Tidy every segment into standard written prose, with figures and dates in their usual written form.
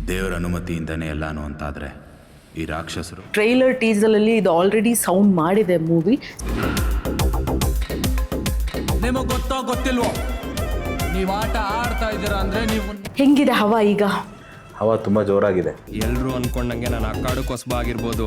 ದೇವರ ಅನುಮತಿಯಿಂದನೇ ಎಲ್ಲಾನು ಅಂತಾದರೆ ಈ ರಾಕ್ಷಸರು. ಟ್ರೈಲರ್ ಟೀಸರಲ್ಲಿ ಇದು ಆಲ್ರೆಡಿ ಸೌಂಡ್ ಮಾಡಿದೆ ಮೂವಿ. ನಿಮಗೆ ಗೊತ್ತೋ ಗೊತ್ತಿಲ್ವೋ, ನೀವು ಆಟ ಆಡ್ತಾ ಇದ್ದೀರಾ ಅಂದರೆ ನೀವು ಹೆಂಗಿದೆ ಹವಾ ಈಗ? ಹವಾ ತುಂಬ ಜೋರಾಗಿದೆ. ಎಲ್ಲರೂ ಅನ್ಕೊಂಡಂಗೆ ನಾನು ಅಕ್ಕಾಡಕ್ಕೆ ಹೊಸಬ ಆಗಿರ್ಬೋದು,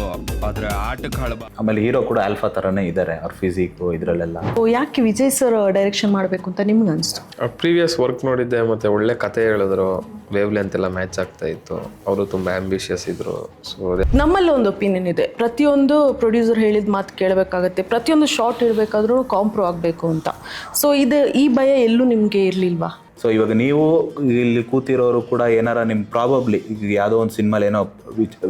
ಆದರೆ ಆಟಕ್ಕೆ ಹಳಬ. ಆಮೇಲೆ ಹೀರೋ ಕೂಡ ಆಲ್ಫಾ ಥರನೇ ಇದ್ದಾರೆ, ಅವ್ರ ಫಿಸಿಕ್ಕು ಇದರಲ್ಲೆಲ್ಲ. ಯಾಕೆ ವಿಜಯ್ ಸರ್ ಡೈರೆಕ್ಷನ್ ಮಾಡಬೇಕು ಅಂತ ನಿಮ್ಗೆ ಅನಿಸ್ತು? ಪ್ರೀವಿಯಸ್ ವರ್ಕ್ ನೋಡಿದ್ದೆ, ಮತ್ತು ಒಳ್ಳೆ ಕತೆ ಹೇಳಿದ್ರು, ವೇವ್ ಲೆಂತ್ ಎಲ್ಲ ಮ್ಯಾಚ್ ಆಗ್ತಾ ಇತ್ತು. ಅವರು ತುಂಬ ಆಂಬಿಷಿಯಸ್ ಇದ್ರು. ಸೊ ನಮ್ಮಲ್ಲಿ ಒಂದು ಒಪಿನಿಯನ್ ಇದೆ, ಪ್ರತಿಯೊಂದು ಪ್ರೊಡ್ಯೂಸರ್ ಹೇಳಿದ ಮಾತು ಕೇಳಬೇಕಾಗತ್ತೆ, ಪ್ರತಿಯೊಂದು ಶಾರ್ಟ್ ಇರಬೇಕಾದ್ರೂ ಕಾಂಪ್ರೋ ಆಗಬೇಕು ಅಂತ. ಸೊ ಈ ಭಯ ಎಲ್ಲೂ ನಿಮಗೆ ಇರಲಿಲ್ವಾ? ಸೊ ಇವಾಗ ನೀವು ಇಲ್ಲಿ ಕೂತಿರೋರು ಕೂಡ ಏನಾರ ನಿಮ್ಮ ಪ್ರಾಬಬ್ಲಿ ಈಗ ಯಾವುದೋ ಒಂದು ಸಿನಿಮಾಲಿ ಏನೋ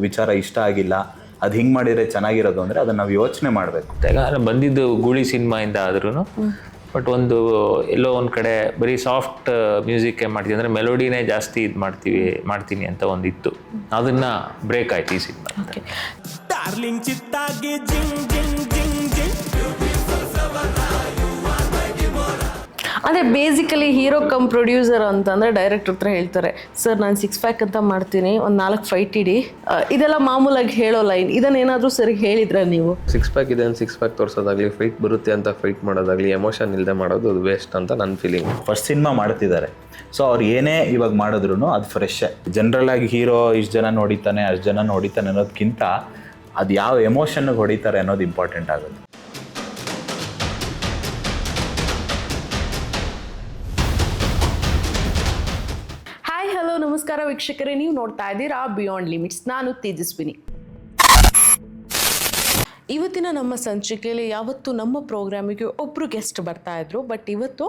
ವಿಚಾರ ಇಷ್ಟ ಆಗಿಲ್ಲ, ಅದು ಹಿಂಗೆ ಮಾಡಿದರೆ ಚೆನ್ನಾಗಿರೋದು ಅಂದರೆ ಅದನ್ನು ನಾವು ಯೋಚನೆ ಮಾಡಬೇಕು. ಯಾಕಂದರೆ ಬಂದಿದ್ದು ಗೂಳಿ ಸಿನಿಮಾಯಿಂದ ಆದ್ರೂ ಬಟ್ ಒಂದು ಎಲ್ಲೋ ಒಂದು ಕಡೆ ಬರೀ ಸಾಫ್ಟ್ ಮ್ಯೂಸಿಕ್ ಮಾಡ್ತೀವಿ ಅಂದರೆ ಮೆಲೋಡಿನೇ ಜಾಸ್ತಿ ಇದು ಮಾಡ್ತೀನಿ ಅಂತ ಒಂದಿತ್ತು, ಅದನ್ನು ಬ್ರೇಕ್ ಆಯ್ತು ಈ ಸಿನಿಮಾ. ಅದೇ ಬೇಸಿಕಲಿ ಹೀರೋ ಕಮ್ ಪ್ರೊಡ್ಯೂಸರ್ ಅಂತಂದರೆ ಡೈರೆಕ್ಟರ್ ಹತ್ರ ಹೇಳ್ತಾರೆ, ಸರ್ ನಾನು 6 ಪ್ಯಾಕ್ ಅಂತ ಮಾಡ್ತೀನಿ, ಒಂದು 4 ಫೈಟ್ ಇಡಿ, ಇದೆಲ್ಲ ಮಾಮೂಲಾಗಿ ಹೇಳೋ ಲೈನ್. ಇದನ್ನೇನಾದರೂ ಸರಿ ಹೇಳಿದ್ರೆ ನೀವು? 6 ಪ್ಯಾಕ್ ಇದೆ ಅಂತ 6 ಪ್ಯಾಕ್ ತೋರಿಸೋದಾಗಲಿ, ಫೈಟ್ ಬರುತ್ತೆ ಅಂತ ಫೈಟ್ ಮಾಡೋದಾಗಲಿ, ಎಮೋಷನ್ ಇಲ್ಲದೆ ಮಾಡೋದು ಅದು ವೇಸ್ಟ್ ಅಂತ ನನ್ನ ಫೀಲಿಂಗ್. ಫಸ್ಟ್ ಸಿನಿಮಾ ಮಾಡ್ತಿದ್ದಾರೆ, ಸೊ ಅವ್ರು ಏನೇ ಇವಾಗ ಮಾಡಿದ್ರು ಅದು ಫ್ರೆಶ್. ಜನರಲ್ ಆಗಿ ಹೀರೋ ಇಷ್ಟು ಜನ ನೋಡಿತಾನೆ ಅಷ್ಟು ಜನ ನೋಡಿತಾನೆ ಅನ್ನೋದಕ್ಕಿಂತ ಅದು ಯಾವ ಎಮೋಷನ್ಗೆ ಹೊಡಿತಾರೆ ಅನ್ನೋದು ಇಂಪಾರ್ಟೆಂಟ್ ಆಗುತ್ತೆ. ನಮಸ್ಕಾರ ವೀಕ್ಷಕರೇ, ನೀವು ನೋಡ್ತಾ ಇದ್ದೀರಾ ಬಿಯಾಂಡ್ ಲಿಮಿಟ್ಸ್. ನಾನು ತೇಜಸ್ವಿನಿ. ಇವತ್ತಿನ ನಮ್ಮ ಸಂಚಿಕೆಯಲ್ಲಿ ಯಾವತ್ತು ನಮ್ಮ ಪ್ರೋಗ್ರಾಮಿಗೆ ಒಬ್ಬರು ಗೆಸ್ಟ್ ಬರ್ತಾ ಇದ್ರು, ಬಟ್ ಇವತ್ತು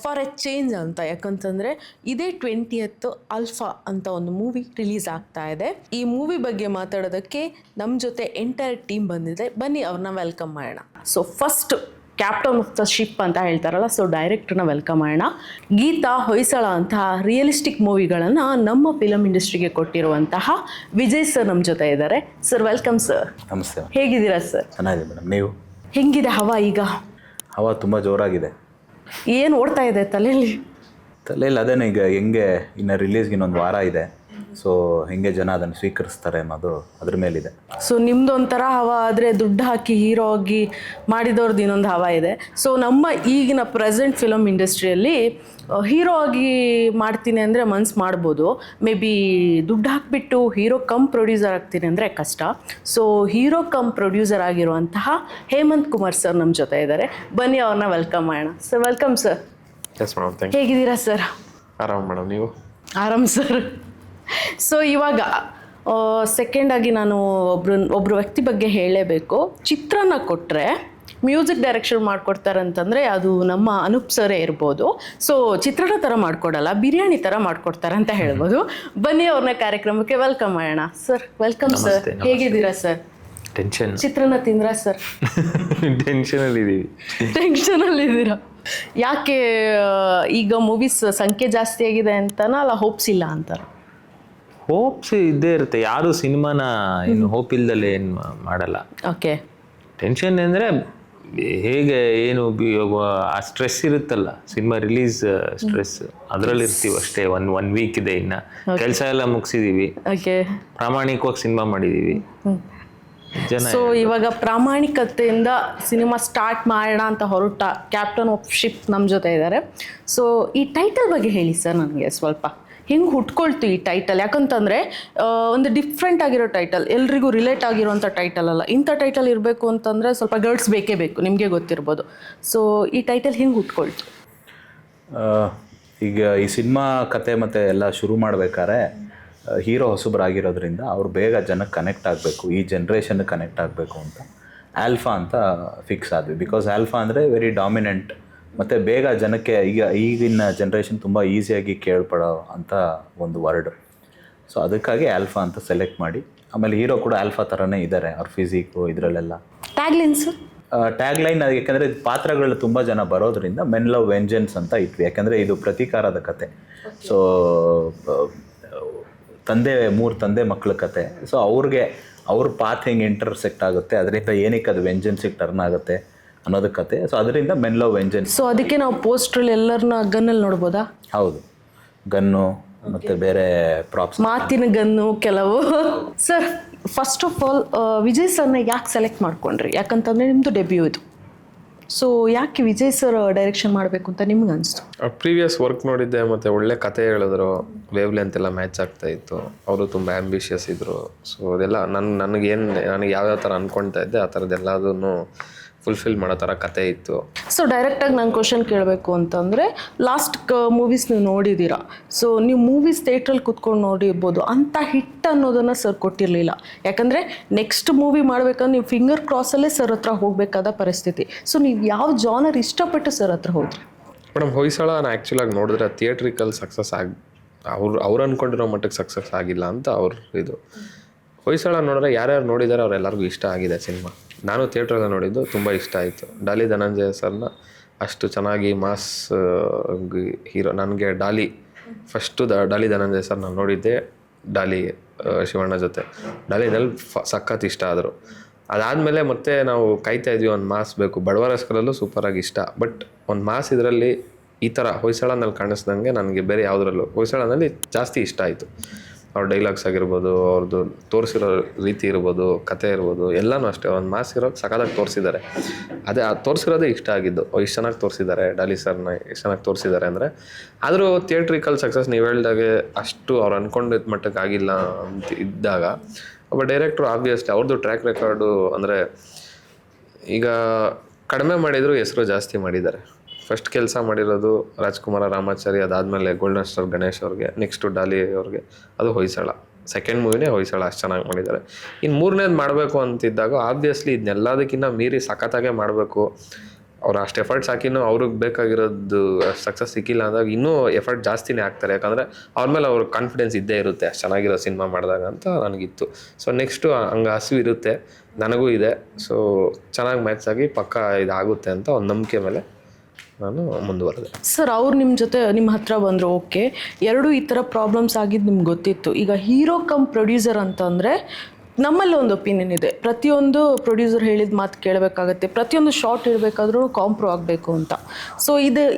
ಫಾರ್ ಎ ಚೇಂಜ್ ಅಂತ. ಯಾಕಂತಂದರೆ ಇದೇ 20th ಆಲ್ಫಾ ಅಂತ ಒಂದು ಮೂವಿ ರಿಲೀಸ್ ಆಗ್ತಾ ಇದೆ. ಈ ಮೂವಿ ಬಗ್ಗೆ ಮಾತಾಡೋದಕ್ಕೆ ನಮ್ಮ ಜೊತೆ ಎಂಟೈರ್ ಟೀಮ್ ಬಂದಿದೆ. ಬನ್ನಿ ಅವ್ರನ್ನ ವೆಲ್ಕಮ್ ಮಾಡೋಣ. So first captain of the ship ಅಂತ ಹೇಳ್ತಾರಲ್ಲ, ಸೊ ಡೈರೆಕ್ಟರ್ನ ವೆಲ್ಕಮ್ ಮಾಡೋಣ. ಗೀತಾ ಹೊಯ್ಸಳ ಅಂತಹ ರಿಯಲಿಸ್ಟಿಕ್ ಮೂವಿಗಳನ್ನು ನಮ್ಮ ಫಿಲಮ್ ಇಂಡಸ್ಟ್ರಿಗೆ ಕೊಟ್ಟಿರುವಂತಹ ವಿಜಯ್ ಸರ್ ನಮ್ಮ ಜೊತೆ ಇದ್ದಾರೆ. Sir welcome sir. ನಮಸ್ತೆ. ಹೇಗಿದ್ದೀರಾ ಸರ್? ಚೆನ್ನಾಗಿದೆ ಮೇಡಮ್. ನೀವು? ಹೆಂಗಿದೆ ಹವಾ ಈಗ? ಹವಾ ತುಂಬ ಜೋರಾಗಿದೆ. ಏನು ಓಡ್ತಾ ಇದೆ ತಲೆಯಲ್ಲಿ? ಅದೇನೇ, ಈಗ ಹೆಂಗೆ ಇನ್ನು ರಿಲೀಸ್ಗೆ ಇನ್ನೊಂದು ವಾರ ಇದೆ, ಸೊ ಹೆಂಗೆ ಜನ ಅದನ್ನು ಸ್ವೀಕರಿಸ್ತಾರೆ ಅನ್ನೋದು ಅದ್ರ ಮೇಲಿದೆ. ಸೊ ನಿಮ್ದು ಒಂಥರ ಹವಾ ಆದರೆ ದುಡ್ಡು ಹಾಕಿ ಹೀರೋ ಆಗಿ ಮಾಡಿದವ್ರದ್ದು ಇನ್ನೊಂದು ಹವಾ ಇದೆ. ಸೊ ನಮ್ಮ ಈಗಿನ ಪ್ರೆಸೆಂಟ್ ಫಿಲಮ್ ಇಂಡಸ್ಟ್ರಿಯಲ್ಲಿ ಹೀರೋ ಆಗಿ ಮಾಡ್ತೀನಿ ಅಂದರೆ ಮನ್ಸು ಮಾಡ್ಬೋದು, ಮೇ ಬಿ ದುಡ್ಡು ಹಾಕಿಬಿಟ್ಟು ಹೀರೋ ಕಮ್ ಪ್ರೊಡ್ಯೂಸರ್ ಆಗ್ತೀನಿ ಅಂದರೆ ಕಷ್ಟ. ಸೊ ಹೀರೋ ಕಮ್ ಪ್ರೊಡ್ಯೂಸರ್ ಆಗಿರುವಂತಹ ಹೇಮಂತ್ ಕುಮಾರ್ ಸರ್ ನಮ್ಮ ಜೊತೆ ಇದ್ದಾರೆ. ಬನ್ನಿ ಅವ್ರನ್ನ ವೆಲ್ಕಮ್ ಮಾಡೋಣ. Sir welcome sir. Yes madam, thank you. ಹೇಗಿದ್ದೀರಾ ಸರ್? ಆರಾಮ್ ಮೇಡಮ್, ನೀವು? ಆರಾಮ್ ಸರ್. ಸೊ ಇವಾಗ ಸೆಕೆಂಡಾಗಿ ನಾನು ಒಬ್ಬರು ವ್ಯಕ್ತಿ ಬಗ್ಗೆ ಹೇಳಲೇಬೇಕು. ಚಿತ್ರನ ಕೊಟ್ಟರೆ ಮ್ಯೂಸಿಕ್ ಡೈರೆಕ್ಷನ್ ಮಾಡಿಕೊಡ್ತಾರೆ ಅಂತಂದರೆ ಅದು ನಮ್ಮ ಅನೂಪ್ ಸರೇ ಇರ್ಬೋದು. ಸೊ ಚಿತ್ರನ ಥರ ಮಾಡಿಕೊಡಲ್ಲ, ಬಿರಿಯಾನಿ ಥರ ಮಾಡಿಕೊಡ್ತಾರೆ ಅಂತ ಹೇಳ್ಬೋದು. ಬನ್ನಿ ಅವ್ರನ್ನ ಕಾರ್ಯಕ್ರಮಕ್ಕೆ ವೆಲ್ಕಮ್ ಮಾಡೋಣ. Sir welcome sir. ಹೇಗಿದ್ದೀರಾ ಸರ್? ಟೆನ್ಷನ್. ಚಿತ್ರನ ತಿಂದ್ರಾ ಸರ್? ಟೆನ್ಷನಲ್ಲಿದ್ದೀರಾ? ಯಾಕೆ? ಈಗ ಮೂವೀಸ್ ಸಂಖ್ಯೆ ಜಾಸ್ತಿ ಆಗಿದೆ ಅಂತನಾ, ಅಲ್ಲ ಹೋಪ್ಸ್ ಇಲ್ಲ ಅಂತಾರ? ಹೋಪ್ಸ್ ಇದ್ದೇ ಇರುತ್ತೆ, ಯಾರು ಸಿನಿಮಾನ ಏನು ಹೋಪ್ ಇಲ್ದಲ್ಲೇ ಏನು ಮಾಡಲ್ಲ. ಓಕೆ. ಟೆನ್ಷನ್ ಅಂದರೆ ಹೇಗೆ ಏನು ಆ ಸ್ಟ್ರೆಸ್ ಇರುತ್ತಲ್ಲ, ಸಿನಿಮಾ ರಿಲೀಸ್ ಸ್ಟ್ರೆಸ್, ಅದರಲ್ಲಿ ಇರ್ತೀವಿ ಅಷ್ಟೇ. ಒನ್ ವೀಕ್ ಇದೆ, ಇನ್ನು ಕೆಲಸ ಎಲ್ಲ ಮುಗಿಸಿದೀವಿ, ಓಕೆ, ಪ್ರಾಮಾಣಿಕವಾಗಿ ಸಿನಿಮಾ ಮಾಡಿದ್ದೀವಿ. ಸೊ ಇವಾಗ ಪ್ರಾಮಾಣಿಕತೆಯಿಂದ ಸಿನಿಮಾ ಸ್ಟಾರ್ಟ್ ಮಾಡೋಣ ಅಂತ ಹೊರಟ ಕ್ಯಾಪ್ಟನ್ ಆಫ್ ಶಿಪ್ ನಮ್ಮ ಜೊತೆ ಇದ್ದಾರೆ. ಸೊ ಈ ಟೈಟಲ್ ಬಗ್ಗೆ ಹೇಳಿ ಸರ್ ನನಗೆ ಸ್ವಲ್ಪ. ಹೆಂಗೆ ಹುಟ್ಕೊಳ್ತು ಈ ಟೈಟಲ್? ಯಾಕಂತಂದರೆ ಒಂದು ಡಿಫ್ರೆಂಟ್ ಆಗಿರೋ ಟೈಟಲ್, ಎಲ್ರಿಗೂ ರಿಲೇಟ್ ಆಗಿರೋಂಥ ಟೈಟಲ್ ಅಲ್ಲ. ಇಂಥ ಟೈಟಲ್ ಇರಬೇಕು ಅಂತಂದರೆ ಸ್ವಲ್ಪ ಗರ್ಡ್ಸ್ ಬೇಕೇ ಬೇಕು, ನಿಮಗೆ ಗೊತ್ತಿರ್ಬೋದು. ಸೊ ಈ ಟೈಟಲ್ ಹೆಂಗೆ ಹುಟ್ಕೊಳ್ತು? ಈಗ ಈ ಸಿನಿಮಾ ಕತೆ ಮತ್ತು ಎಲ್ಲ ಶುರು ಮಾಡಬೇಕಾದ್ರೆ ಹೀರೋ ಹೊಸಬರಾಗಿರೋದ್ರಿಂದ ಅವ್ರು ಬೇಗ ಜನಕ್ಕೆ ಕನೆಕ್ಟ್ ಆಗಬೇಕು, ಈ ಜನ್ರೇಷನ್ಗೆ ಕನೆಕ್ಟ್ ಆಗಬೇಕು ಅಂತ ಆಲ್ಫಾ ಅಂತ ಫಿಕ್ಸ್ ಆದ್ವಿ. ಬಿಕಾಸ್ ಆಲ್ಫಾ ಅಂದರೆ ವೆರಿ ಡಾಮಿನೆಂಟ್ ಮತ್ತು ಬೇಗ ಜನಕ್ಕೆ ಈಗಿನ ಜನ್ರೇಷನ್ ತುಂಬ ಈಸಿಯಾಗಿ ಕೇಳ್ಪಡೋ ಅಂತ ಒಂದು ವರ್ಡ್. ಸೊ ಅದಕ್ಕಾಗಿ ಆಲ್ಫಾ ಅಂತ ಸೆಲೆಕ್ಟ್ ಮಾಡಿ, ಆಮೇಲೆ ಹೀರೋ ಕೂಡ ಆಲ್ಫಾ ಥರನೇ ಇದ್ದಾರೆ, ಅವ್ರ ಫಿಸಿಕ್ಕು ಇದರಲ್ಲೆಲ್ಲ. ಟ್ಯಾಗ್ ಲೈನ್ ಯಾಕೆಂದರೆ ಪಾತ್ರಗಳು ತುಂಬ ಜನ ಬರೋದ್ರಿಂದ ಮೆನ್ ಲವ್ ವೆಂಜೆನ್ಸ್ ಅಂತ ಇಟ್ವಿ. ಯಾಕೆಂದರೆ ಇದು ಪ್ರತೀಕಾರದ ಕತೆ. ಸೊ ಮೂರು ತಂದೆ ಮಕ್ಕಳ ಕತೆ. ಸೊ ಅವ್ರ ಪಾತ್ ಹೆಂಗೆ ಇಂಟರ್ಸೆಕ್ಟ್ ಆಗುತ್ತೆ, ಅದರಿಂದ ಏನಕ್ಕೆ ಅದು ವೆಂಜೆನ್ಸಿಗೆ ಟರ್ನ್ ಆಗುತ್ತೆ ಅನ್ನೋದು ಕತೆ. ಸೊ ಅದರಿಂದ ಮೆನ್ ಲವ್ ವೆಂಜೆನ್ಸ್. ಸೊ ಅದಕ್ಕೆ ನಾವು ಪೋಸ್ಟ್ರಲ್ಲಿ ಎಲ್ಲರನ್ನ ಗನ್ನಲ್ಲಿ ನೋಡ್ಬೋದಾ? ಹೌದು, ಗನ್ನು ಮತ್ತು ಬೇರೆ ಪ್ರಾಪ್ಸ್. ಮಾತಿನ ಗನ್ನು ಕೆಲವು. Sir, first of all Vijay ಸರ್ನ ಯಾಕೆ ಸೆಲೆಕ್ಟ್ ಮಾಡ್ಕೊಂಡ್ರಿ? ಯಾಕಂತಂದರೆ ನಿಮ್ಮದು ಡೆಬ್ಯೂ ಇದು. ಸೊ ಯಾಕೆ ವಿಜಯ್ ಸರ್ ಡೈರೆಕ್ಷನ್ ಮಾಡಬೇಕು ಅಂತ ನಿಮ್ಗೆ ಅನಿಸ್ತು? ಪ್ರೀವಿಯಸ್ ವರ್ಕ್ ನೋಡಿದ್ದೆ ಮತ್ತು ಒಳ್ಳೆ ಕತೆ ಹೇಳಿದ್ರು, ವೇವ್ ಲೆಂತ್ ಎಲ್ಲ ಮ್ಯಾಚ್ ಆಗ್ತಾ ಇತ್ತು. ಅವರು ತುಂಬ ಆ್ಯಂಬಿಷಿಯಸ್ ಇದ್ದರು. ಸೊ ಅದೆಲ್ಲ ನನಗೆ ಯಾವ್ಯಾವ ಥರ ಅಂದ್ಕೊಳ್ತಾ ಇದ್ದೆ ಆ ಥರದ್ದೆಲ್ಲದನ್ನು ಫುಲ್ಫಿಲ್ ಮಾಡೋ ಥರ ಕತೆ ಇತ್ತು. ಸೊ ಡೈರೆಕ್ಟಾಗಿ ನಾನು ಕ್ವಶನ್ ಕೇಳಬೇಕು ಅಂತಂದರೆ, ಲಾಸ್ಟ್ ಮೂವೀಸ್ ನೀವು ನೋಡಿದ್ದೀರಾ. ಸೊ ನೀವು ಮೂವೀಸ್ ಥಿಯೇಟ್ರಲ್ಲಿ ಕೂತ್ಕೊಂಡು ನೋಡಿರ್ಬೋದು, ಅಂಥ ಹಿಟ್ ಅನ್ನೋದನ್ನು ಸರ್ ಕೊಟ್ಟಿರಲಿಲ್ಲ. ಯಾಕಂದರೆ ನೆಕ್ಸ್ಟ್ ಮೂವಿ ಮಾಡ್ಬೇಕಂದ್ರೆ ನೀವು ಫಿಂಗರ್ ಕ್ರಾಸಲ್ಲೇ ಸರ್ ಹತ್ರ ಹೋಗಬೇಕಾದ ಪರಿಸ್ಥಿತಿ. ಸೊ ನೀವು ಯಾವ ಜಾನರ್ ಇಷ್ಟಪಟ್ಟು ಸರ್ ಹತ್ರ ಹೋದ್ರಿ? ಮೇಡಮ್, ಹೊಯ್ಸಳ ನಾನು ಆ್ಯಕ್ಚುಲಾಗಿ ನೋಡಿದ್ರೆ ಥಿಯೇಟ್ರಿಕಲ್ ಸಕ್ಸಸ್ ಅವ್ರು ಅಂದ್ಕೊಂಡಿರೋ ಮಟ್ಟಕ್ಕೆ ಸಕ್ಸಸ್ ಆಗಿಲ್ಲ ಅಂತ ಇದು. ಹೊಯ್ಸಳ ನೋಡಿದ್ರೆ ಯಾರ್ಯಾರು ನೋಡಿದ್ದಾರೆ ಅವರೆಲ್ಲರಿಗೂ ಇಷ್ಟ ಆಗಿದೆ ಸಿನಿಮಾ. ನಾನು ಥಿಯೇಟ್ರಲ್ಲಿ ನೋಡಿದ್ದು, ತುಂಬ ಇಷ್ಟ ಆಯಿತು. ಡಾಲಿ ಧನಂಜಯ ಸರ್ನ ಅಷ್ಟು ಚೆನ್ನಾಗಿ ಮಾಸ್ ಹೀರೋ. ನನಗೆ ಫಸ್ಟು ಡಾಲಿ ಧನಂಜಯ ಸರ್ ನಾನು ನೋಡಿದ್ದೆ ಡಾಲಿ ಶಿವಣ್ಣ ಜೊತೆ. ಡಾಲಿನಲ್ಲಿ ಸಖತ್ ಇಷ್ಟ ಆದರು. ಅದಾದಮೇಲೆ ಮತ್ತೆ ನಾವು ಕಾಯ್ತಾ ಇದ್ವಿ, ಒಂದು ಮಾಸ್ ಬೇಕು. ಬಡವರಸ್ಕರಲ್ಲೂ ಸೂಪರಾಗಿ ಇಷ್ಟ. ಬಟ್ ಒಂದು ಮಾಸ್ ಇದರಲ್ಲಿ ಈ ಥರ ಹೊಯ್ಸಳನಲ್ಲಿ ಕಾಣಿಸ್ದಂಗೆ ನನಗೆ ಬೇರೆ ಯಾವುದ್ರಲ್ಲೂ ಹೊಯ್ಸಳನಲ್ಲಿ ಜಾಸ್ತಿ ಇಷ್ಟ ಆಯಿತು. ಅವ್ರ ಡೈಲಾಗ್ಸ್ ಆಗಿರ್ಬೋದು, ಅವ್ರದ್ದು ತೋರಿಸಿರೋ ರೀತಿ ಇರ್ಬೋದು, ಕತೆ ಇರ್ಬೋದು, ಎಲ್ಲನೂ ಅಷ್ಟೇ ಒಂದು ಮಾಸ್ ಇರೋದು ಸಖತ್ತಾಗಿ ತೋರಿಸಿದ್ದಾರೆ. ಅದೇ ತೋರಿಸಿರೋದೇ ಇಷ್ಟ ಆಗಿದ್ದು. ಇಷ್ಟು ಚೆನ್ನಾಗಿ ತೋರಿಸಿದ್ದಾರೆ ಡಾಲಿ ಸರ್ನ, ಎಷ್ಟು ಚೆನ್ನಾಗಿ ತೋರಿಸಿದ್ದಾರೆ ಅಂದರೆ. ಆದರೂ ಥಿಯೇಟ್ರಿಕಲ್ ಸಕ್ಸಸ್ ನೀವು ಹೇಳ್ದಾಗೆ ಅಷ್ಟು ಅವ್ರು ಅಂದ್ಕೊಂಡಿದ್ದ ಮಟ್ಟಕ್ಕೆ ಆಗಿಲ್ಲ ಅಂತ ಇದ್ದಾಗ ಒಬ್ಬ ಡೈರೆಕ್ಟ್ರು ಆಬ್ವಿಯಸ್ಲಿ ಅವ್ರದ್ದು ಟ್ರ್ಯಾಕ್ ರೆಕಾರ್ಡು ಅಂದರೆ ಈಗ ಕಡಿಮೆ ಮಾಡಿದರೂ ಹೆಸರು ಜಾಸ್ತಿ ಮಾಡಿದ್ದಾರೆ. ಫಸ್ಟ್ ಕೆಲಸ ಮಾಡಿರೋದು ರಾಜ್ಕುಮಾರ ರಾಮಾಚಾರಿ, ಅದಾದಮೇಲೆ ಗೋಲ್ಡನ್ ಸ್ಟಾರ್ ಗಣೇಶ್ ಅವ್ರಿಗೆ, ನೆಕ್ಸ್ಟು ಡಾಲಿ ಅವ್ರಿಗೆ, ಅದು ಹೊಯ್ಸಳ. ಸೆಕೆಂಡ್ ಮೂವಿನೇ ಹೊಯ್ಸಳ, ಅಷ್ಟು ಚೆನ್ನಾಗಿ ಮಾಡಿದ್ದಾರೆ. ಇನ್ನು ಮೂರನೇದು ಮಾಡಬೇಕು ಅಂತಿದ್ದಾಗ ಆಬ್ವಿಯಸ್ಲಿ ಇದನ್ನೆಲ್ಲದಕ್ಕಿಂತ ಮೀರಿ ಸಖತ್ತಾಗೆ ಮಾಡಬೇಕು. ಅವ್ರು ಅಷ್ಟು ಎಫರ್ಟ್ಸ್ ಹಾಕಿನೂ ಅವ್ರಿಗೆ ಬೇಕಾಗಿರೋದು ಸಕ್ಸಸ್ ಸಿಕ್ಕಿಲ್ಲ ಅಂದಾಗ ಇನ್ನೂ ಎಫರ್ಟ್ ಜಾಸ್ತಿನೇ ಆಗ್ತಾರೆ. ಯಾಕಂದರೆ ಅವ್ರ ಮೇಲೆ ಅವ್ರ ಕಾನ್ಫಿಡೆನ್ಸ್ ಇದ್ದೇ ಇರುತ್ತೆ ಅಷ್ಟು ಚೆನ್ನಾಗಿರೋ ಸಿನಿಮಾ ಮಾಡಿದಾಗ ಅಂತ ನನಗಿತ್ತು. ಸೊ ನೆಕ್ಸ್ಟು ಹಂಗೆ ಹಸಿವು ಇರುತ್ತೆ, ನನಗೂ ಇದೆ. ಸೊ ಚೆನ್ನಾಗಿ ಮ್ಯಾಚ್ ಆಗಿ ಪಕ್ಕ ಇದಾಗುತ್ತೆ ಅಂತ ಒಂದು ನಂಬಿಕೆ ಮೇಲೆ ನಾನು ಮುಂದುವರೆದೆ. ಸರ್, ಅವ್ರು ನಿಮ್ಮ ಜೊತೆ ನಿಮ್ಮ ಹತ್ರ ಬಂದರು, ಓಕೆ, ಎರಡೂ ಈ ಥರ ಪ್ರಾಬ್ಲಮ್ಸ್ ಆಗಿದ್ದು ನಿಮ್ಗೆ ಗೊತ್ತಿತ್ತು. ಈಗ ಹೀರೋ ಕಮ್ ಪ್ರೊಡ್ಯೂಸರ್ ಅಂತಂದರೆ ನಮ್ಮಲ್ಲಿ ಒಂದು ಒಪಿನಿಯನ್ ಇದೆ, ಪ್ರತಿಯೊಂದು ಪ್ರೊಡ್ಯೂಸರ್ ಹೇಳಿದ ಮಾತು ಕೇಳಬೇಕಾಗತ್ತೆ, ಪ್ರತಿಯೊಂದು ಶಾರ್ಟ್ ಇರಬೇಕಾದ್ರೂ ಕಾಂಪ್ರೋ ಆಗಬೇಕು ಅಂತ. ಸೊ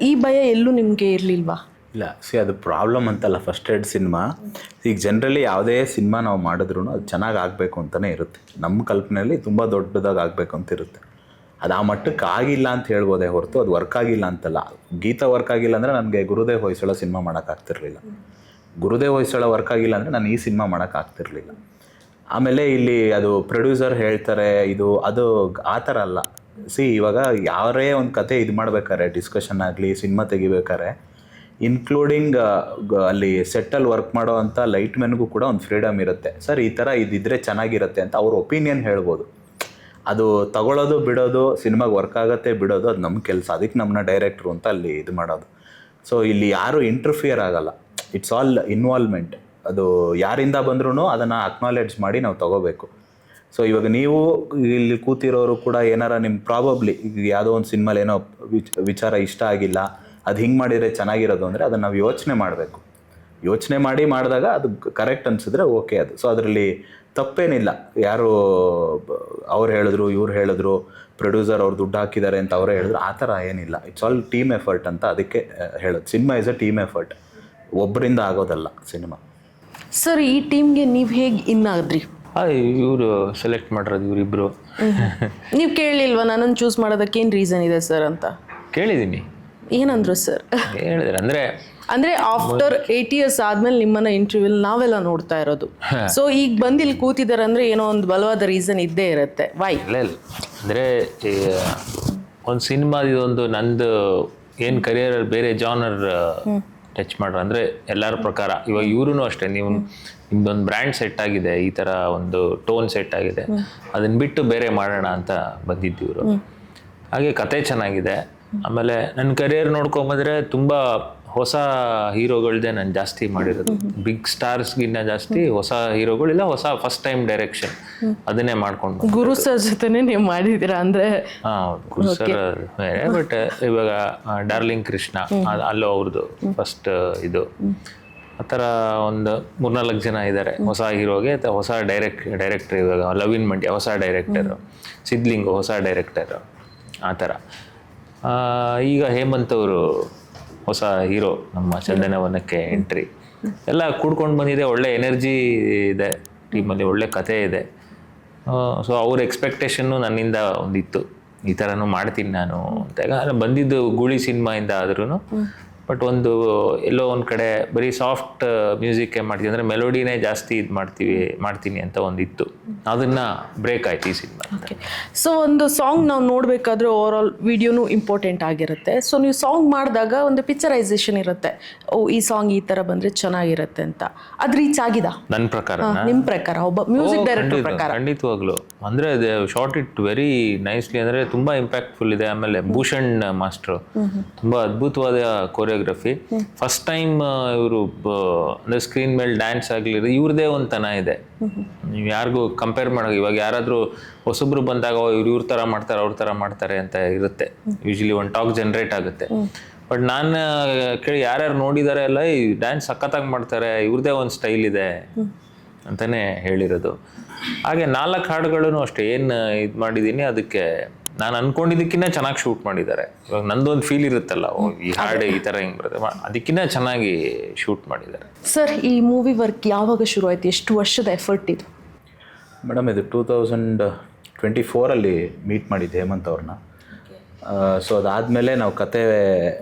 ಈ ಭಯ ಎಲ್ಲೂ ನಿಮಗೆ ಇರಲಿಲ್ವಾ? ಇಲ್ಲ, ಅದು ಪ್ರಾಬ್ಲಮ್ ಅಂತಲ್ಲ. ಫಸ್ಟ್ ಏಡ್ ಸಿನಿಮಾ ಈಗ ಜನರಲಿ ಯಾವುದೇ ಸಿನಿಮಾ ನಾವು ಮಾಡಿದ್ರೂ ಅದು ಚೆನ್ನಾಗಿ ಆಗಬೇಕು ಅಂತಲೇ ಇರುತ್ತೆ. ನಮ್ಮ ಕಲ್ಪನೆಯಲ್ಲಿ ತುಂಬ ದೊಡ್ಡದಾಗಿ ಆಗಬೇಕು ಅಂತ ಇರುತ್ತೆ. ಅದು ಆ ಮಟ್ಟಕ್ಕೆ ಆಗಿಲ್ಲ ಅಂತ ಹೇಳ್ಬೋದೇ ಹೊರತು ಅದು ವರ್ಕ್ ಆಗಿಲ್ಲ ಅಂತಲ್ಲ. ಗೀತಾ ವರ್ಕ್ ಆಗಿಲ್ಲ ಅಂದರೆ ನನಗೆ ಗುರುದೇವ್ ಹೊಯ್ಸಳ ಸಿನಿಮಾ ಮಾಡೋಕ್ಕಾಗ್ತಿರ್ಲಿಲ್ಲ. ಗುರುದೇವ್ ಹೊಯ್ಸಳ ವರ್ಕ್ ಆಗಿಲ್ಲ ಅಂದರೆ ನಾನು ಈ ಸಿನಿಮಾ ಮಾಡೋಕ್ಕಾಗ್ತಿರ್ಲಿಲ್ಲ. ಆಮೇಲೆ ಇಲ್ಲಿ ಅದು ಪ್ರೊಡ್ಯೂಸರ್ ಹೇಳ್ತಾರೆ ಅದು ಆ ಥರ ಅಲ್ಲ. ಇವಾಗ ಯಾರೇ ಒಂದು ಕತೆ ಇದು ಮಾಡ್ಬೇಕಾರೆ, ಡಿಸ್ಕಷನ್ ಆಗಲಿ, ಸಿನಿಮಾ ತೆಗಿಬೇಕಾರೆ, ಇನ್ಕ್ಲೂಡಿಂಗ್ ಅಲ್ಲಿ ಸೆಟ್ಟಲ್ಲಿ ವರ್ಕ್ ಮಾಡೋ ಅಂಥ ಲೈಟ್ ಮೆನ್ಗೂ ಕೂಡ ಒಂದು ಫ್ರೀಡಮ್ ಇರುತ್ತೆ. ಸರ್, ಈ ಥರ ಇದಿದ್ರೆ ಚೆನ್ನಾಗಿರುತ್ತೆ ಅಂತ ಅವ್ರ ಒಪಿನಿಯನ್ ಹೇಳ್ಬೋದು. ಅದು ತಗೊಳ್ಳೋದು ಬಿಡೋದು, ಸಿನಿಮಾಗೆ ವರ್ಕ್ ಆಗುತ್ತೆ ಬಿಡೋದು, ಅದು ನಮ್ಮ ಕೆಲಸ. ಅದಕ್ಕೆ ನಮ್ಮನ್ನ ಡೈರೆಕ್ಟ್ರು ಅಂತ ಅಲ್ಲಿ ಇದು ಮಾಡೋದು. ಸೊ ಇಲ್ಲಿ ಯಾರೂ ಇಂಟರ್ಫಿಯರ್ ಆಗಲ್ಲ. It's all involvement. ಅದು ಯಾರಿಂದ ಬಂದ್ರೂ ಅದನ್ನು ಅಕ್ನಾಲೆಡ್ಜ್ ಮಾಡಿ ನಾವು ತೊಗೋಬೇಕು. ಸೊ ಇವಾಗ ನೀವು ಇಲ್ಲಿ ಕೂತಿರೋರು ಕೂಡ ಏನಾರ ನಿಮ್ಮ ಪ್ರಾಬಬ್ಲಿ ಈಗ ಯಾವುದೋ ಒಂದು ಸಿನಿಮಾಲಿ ಏನೋ ವಿಚಾರ ಇಷ್ಟ ಆಗಿಲ್ಲ, ಅದು ಹಿಂಗೆ ಮಾಡಿದರೆ ಚೆನ್ನಾಗಿರೋದು ಅಂದರೆ ಅದನ್ನು ನಾವು ಯೋಚನೆ ಮಾಡಬೇಕು. ಯೋಚನೆ ಮಾಡಿದಾಗ ಅದು ಕರೆಕ್ಟ್ ಅನಿಸಿದ್ರೆ ಓಕೆ ಅದು. ಸೊ ಅದರಲ್ಲಿ ತಪ್ಪೇನಿಲ್ಲ. ಯಾರು ಅವ್ರು ಹೇಳಿದ್ರು, ಇವ್ರು ಹೇಳಿದ್ರು, ಪ್ರೊಡ್ಯೂಸರ್ ಅವ್ರು ದುಡ್ಡು ಹಾಕಿದ್ದಾರೆ ಅಂತ ಅವರೇ ಹೇಳಿದ್ರು, ಆ ಥರ ಏನಿಲ್ಲ. ಇಟ್ಸ್ ಆಲ್ ಟೀಮ್ ಎಫರ್ಟ್ ಅಂತ ಅದಕ್ಕೆ ಹೇಳೋದು. Cinema is a team effort, ಒಬ್ಬರಿಂದ ಆಗೋದಲ್ಲ ಸಿನಿಮಾ. ಸರ್, ಈ ಟೀಮ್ಗೆ ನೀವು ಹೇಗೆ ಇನ್ನಾದ್ರಿ? ಇವರು ಸೆಲೆಕ್ಟ್ ಮಾಡಿರೋದು ಇವರಿಬ್ಬರು. ನೀವು ಕೇಳಲಿಲ್ವಾ ನನ್ನನ್ನು ಚೂಸ್ ಮಾಡೋದಕ್ಕೆ ಏನು ರೀಸನ್ ಇದೆ ಸರ್ ಅಂತ? ಕೇಳಿದ್ದೀನಿ. ಏನಂದ್ರು ಸರ್? ಹೇಳಿದ್ರೆ ಅಂದರೆ ಆಫ್ಟರ್ 8 years ಆದಮೇಲೆ ನಿಮ್ಮನ್ನ ಇಂಟರ್ವ್ಯೂಲ್ ನಾವೆಲ್ಲ ನೋಡ್ತಾ ಇರೋದು. ಸೊ ಈಗ ಬಂದು ಇಲ್ಲಿ ಕೂತಿದ್ದಾರೆ ಅಂದರೆ ಏನೋ ಒಂದು ಬಲವಾದ ರೀಸನ್ ಇದ್ದೇ ಇರುತ್ತೆ. ವೈ? ಇಲ್ಲ ಅಂದರೆ ಒಂದು ಸಿನಿಮಾ ಇದೊಂದು ನಂದು ಏನು ಕರಿಯರಲ್ಲಿ ಬೇರೆ ಜಾನರ್ ಟಚ್ ಮಾಡ್ರ ಅಂದರೆ ಎಲ್ಲರ ಪ್ರಕಾರ ಇವಾಗ ಇವ್ರೂ ಅಷ್ಟೇ, ನಿಮ್ದೊಂದು ಬ್ರ್ಯಾಂಡ್ ಸೆಟ್ ಆಗಿದೆ, ಈ ಥರ ಒಂದು ಟೋನ್ ಸೆಟ್ ಆಗಿದೆ, ಅದನ್ನ ಬಿಟ್ಟು ಬೇರೆ ಮಾಡೋಣ ಅಂತ ಬಂದಿದ್ದು ಇವರು. ಹಾಗೆ ಕತೆ ಚೆನ್ನಾಗಿದೆ. ಆಮೇಲೆ ನನ್ನ ಕರಿಯರ್ ನೋಡ್ಕೊಂಬಂದ್ರೆ ತುಂಬ ಹೊಸ ಹೀರೋಗಳದ್ದೇ ನಾನು ಜಾಸ್ತಿ ಮಾಡಿರೋದು. ಬಿಗ್ ಸ್ಟಾರ್ಸ್ಗಿನ್ನ ಜಾಸ್ತಿ ಹೊಸ ಹೀರೋಗಳಿಲ್ಲ, ಹೊಸ ಫಸ್ಟ್ ಟೈಮ್ ಡೈರೆಕ್ಷನ್ ಅದನ್ನೇ ಮಾಡ್ಕೊಂಡು. ಗುರು ಸರ್ ಜೊತೆನೇ ನೀವು ಮಾಡಿದ್ದೀರಾ ಅಂದರೆ? ಗುರು ಸರ್ ಬೇರೆ, ಬಟ್ ಇವಾಗ ಡಾರ್ಲಿಂಗ್ ಕೃಷ್ಣ ಅಲ್ಲೂ ಅವ್ರದ್ದು ಫಸ್ಟ್ ಇದು. ಆ ಥರ ಒಂದು 3-4 ಜನ ಇದ್ದಾರೆ ಹೊಸ ಹೀರೋಗೆ. ಹೊಸ ಡೈರೆಕ್ಟರ್ ಇವಾಗ ಲವಿನ್ ಮಂಡ್ಯ ಹೊಸ ಡೈರೆಕ್ಟರು, ಸಿದ್ಲಿಂಗು ಹೊಸ ಡೈರೆಕ್ಟರು, ಆ ಥರ. ಈಗ ಹೇಮಂತ್ ಅವರು ಹೊಸ ಹೀರೋ ನಮ್ಮ ಚಂದನವನಕ್ಕೆ ಎಂಟ್ರಿ. ಎಲ್ಲ ಕೂಡ್ಕೊಂಡು ಬಂದಿದೆ. ಒಳ್ಳೆ ಎನರ್ಜಿ ಇದೆ ಟೀಮಲ್ಲಿ, ಒಳ್ಳೆ ಕತೆ ಇದೆ. ಸೊ ಅವ್ರ ಎಕ್ಸ್ಪೆಕ್ಟೇಷನ್ನು ನನ್ನಿಂದ ಒಂದಿತ್ತು, ಈ ಥರನೂ ಮಾಡ್ತೀನಿ ನಾನು ಅಂತ. ಈಗ ಬಂದಿದ್ದು ಗೂಳಿ ಸಿನಿಮಾಯಿಂದ ಆದ್ರೂ ಬಟ್ ಒಂದು ಎಲ್ಲೋ ಒಂದು ಕಡೆ ಬರೀ ಸಾಫ್ಟ್ ಮ್ಯೂಸಿಕ್ಕೇ ಮಾಡ್ತೀವಿ, ಅಂದರೆ ಮೆಲೋಡಿನೇ ಜಾಸ್ತಿ ಇದು ಮಾಡ್ತೀನಿ ಅಂತ ಒಂದಿತ್ತು. ಅದನ್ನು ಬ್ರೇಕ್ ಆಯ್ತು ಈ ಸಿನಿಮಾ. ಓಕೆ, ಸೊ ಒಂದು ಸಾಂಗ್ ನಾವು ನೋಡಬೇಕಾದ್ರೆ ಓವರ್ ಆಲ್ ವಿಡಿಯೋನು ಇಂಪಾರ್ಟೆಂಟ್ ಆಗಿರುತ್ತೆ. ಸೊ ನೀವು ಸಾಂಗ್ ಮಾಡಿದಾಗ ಒಂದು ಪಿಕ್ಚರೈಸೇಷನ್ ಇರುತ್ತೆ, ಓ ಈ ಸಾಂಗ್ ಈ ಥರ ಬಂದರೆ ಚೆನ್ನಾಗಿರುತ್ತೆ ಅಂತ. ಅದು ರೀಚ್ ಆಗಿದಾ ನನ್ನ ಪ್ರಕಾರ? ನಿಮ್ಮ ಪ್ರಕಾರ, ಒಬ್ಬ ಮ್ಯೂಸಿಕ್ ಡೈರೆಕ್ಟರ್ ಪ್ರಕಾರ? ಖಂಡಿತವಾಗ್ಲು. ಅಂದರೆ ಶಾರ್ಟ್ ಇಟ್ ವೆರಿ ನೈಸ್ಲಿ, ಅಂದರೆ ತುಂಬ ಇಂಪ್ಯಾಕ್ಟ್ಫುಲ್ ಇದೆ. ಆಮೇಲೆ ಭೂಷಣ್ ಮಾಸ್ಟ್ರು ತುಂಬ ಅದ್ಭುತವಾದ ಕೋರಿಯೋಗ್ರಫಿ. ಫಸ್ಟ್ ಟೈಮ್ ಇವರು ಅಂದರೆ ಸ್ಕ್ರೀನ್ ಮೇಲೆ ಡ್ಯಾನ್ಸ್ ಆಗಲಿ, ಇವ್ರದೇ ಒಂದು ತನ ಇದೆ. ನೀವು ಯಾರಿಗೂ ಕಂಪೇರ್ ಮಾಡೋ, ಇವಾಗ ಯಾರಾದರೂ ಹೊಸಬ್ರು ಬಂದಾಗ ಇವ್ರ ಥರ ಮಾಡ್ತಾರೆ ಅವ್ರ ಥರ ಮಾಡ್ತಾರೆ ಅಂತ ಇರುತ್ತೆ. ಯೂಶಲಿ ಒಂದು ಟಾಕ್ ಜನರೇಟ್ ಆಗುತ್ತೆ. ಬಟ್ ನಾನು ಕೇಳಿ ಯಾರ್ಯಾರು ನೋಡಿದ್ದಾರೆ ಎಲ್ಲ ಈ ಡ್ಯಾನ್ಸ್ ಸಖತ್ತಾಗಿ ಮಾಡ್ತಾರೆ, ಇವ್ರದೇ ಒಂದು ಸ್ಟೈಲ್ ಇದೆ ಅಂತಲೇ ಹೇಳಿರೋದು. ಹಾಗೆ 4 ಹಾಡುಗಳೂ ಅಷ್ಟೇ ಏನು ಇದು ಮಾಡಿದ್ದೀನಿ, ಅದಕ್ಕೆ ನಾನು ಅಂದ್ಕೊಂಡಿದ್ದಕ್ಕಿಂತ ಚೆನ್ನಾಗಿ ಶೂಟ್ ಮಾಡಿದ್ದಾರೆ. ಇವಾಗ ನಂದೊಂದು ಫೀಲ್ ಇರುತ್ತಲ್ಲ, ಈ ಹಾಡು ಈ ಥರ ಹಿಂಗೆ ಬರುತ್ತೆ, ಅದಕ್ಕಿಂತ ಚೆನ್ನಾಗಿ ಶೂಟ್ ಮಾಡಿದ್ದಾರೆ. ಸರ್, ಈ ಮೂವಿ ವರ್ಕ್ ಯಾವಾಗ ಶುರು ಆಯಿತು? ಎಷ್ಟು ವರ್ಷದ ಎಫರ್ಟ್ ಇದು? ಮೇಡಮ್ ಇದು 2024 ಮೀಟ್ ಮಾಡಿದ್ದು ಹೇಮಂತ್ ಅವ್ರನ್ನ. ಸೊ ಅದಾದಮೇಲೆ ನಾವು ಕತೆ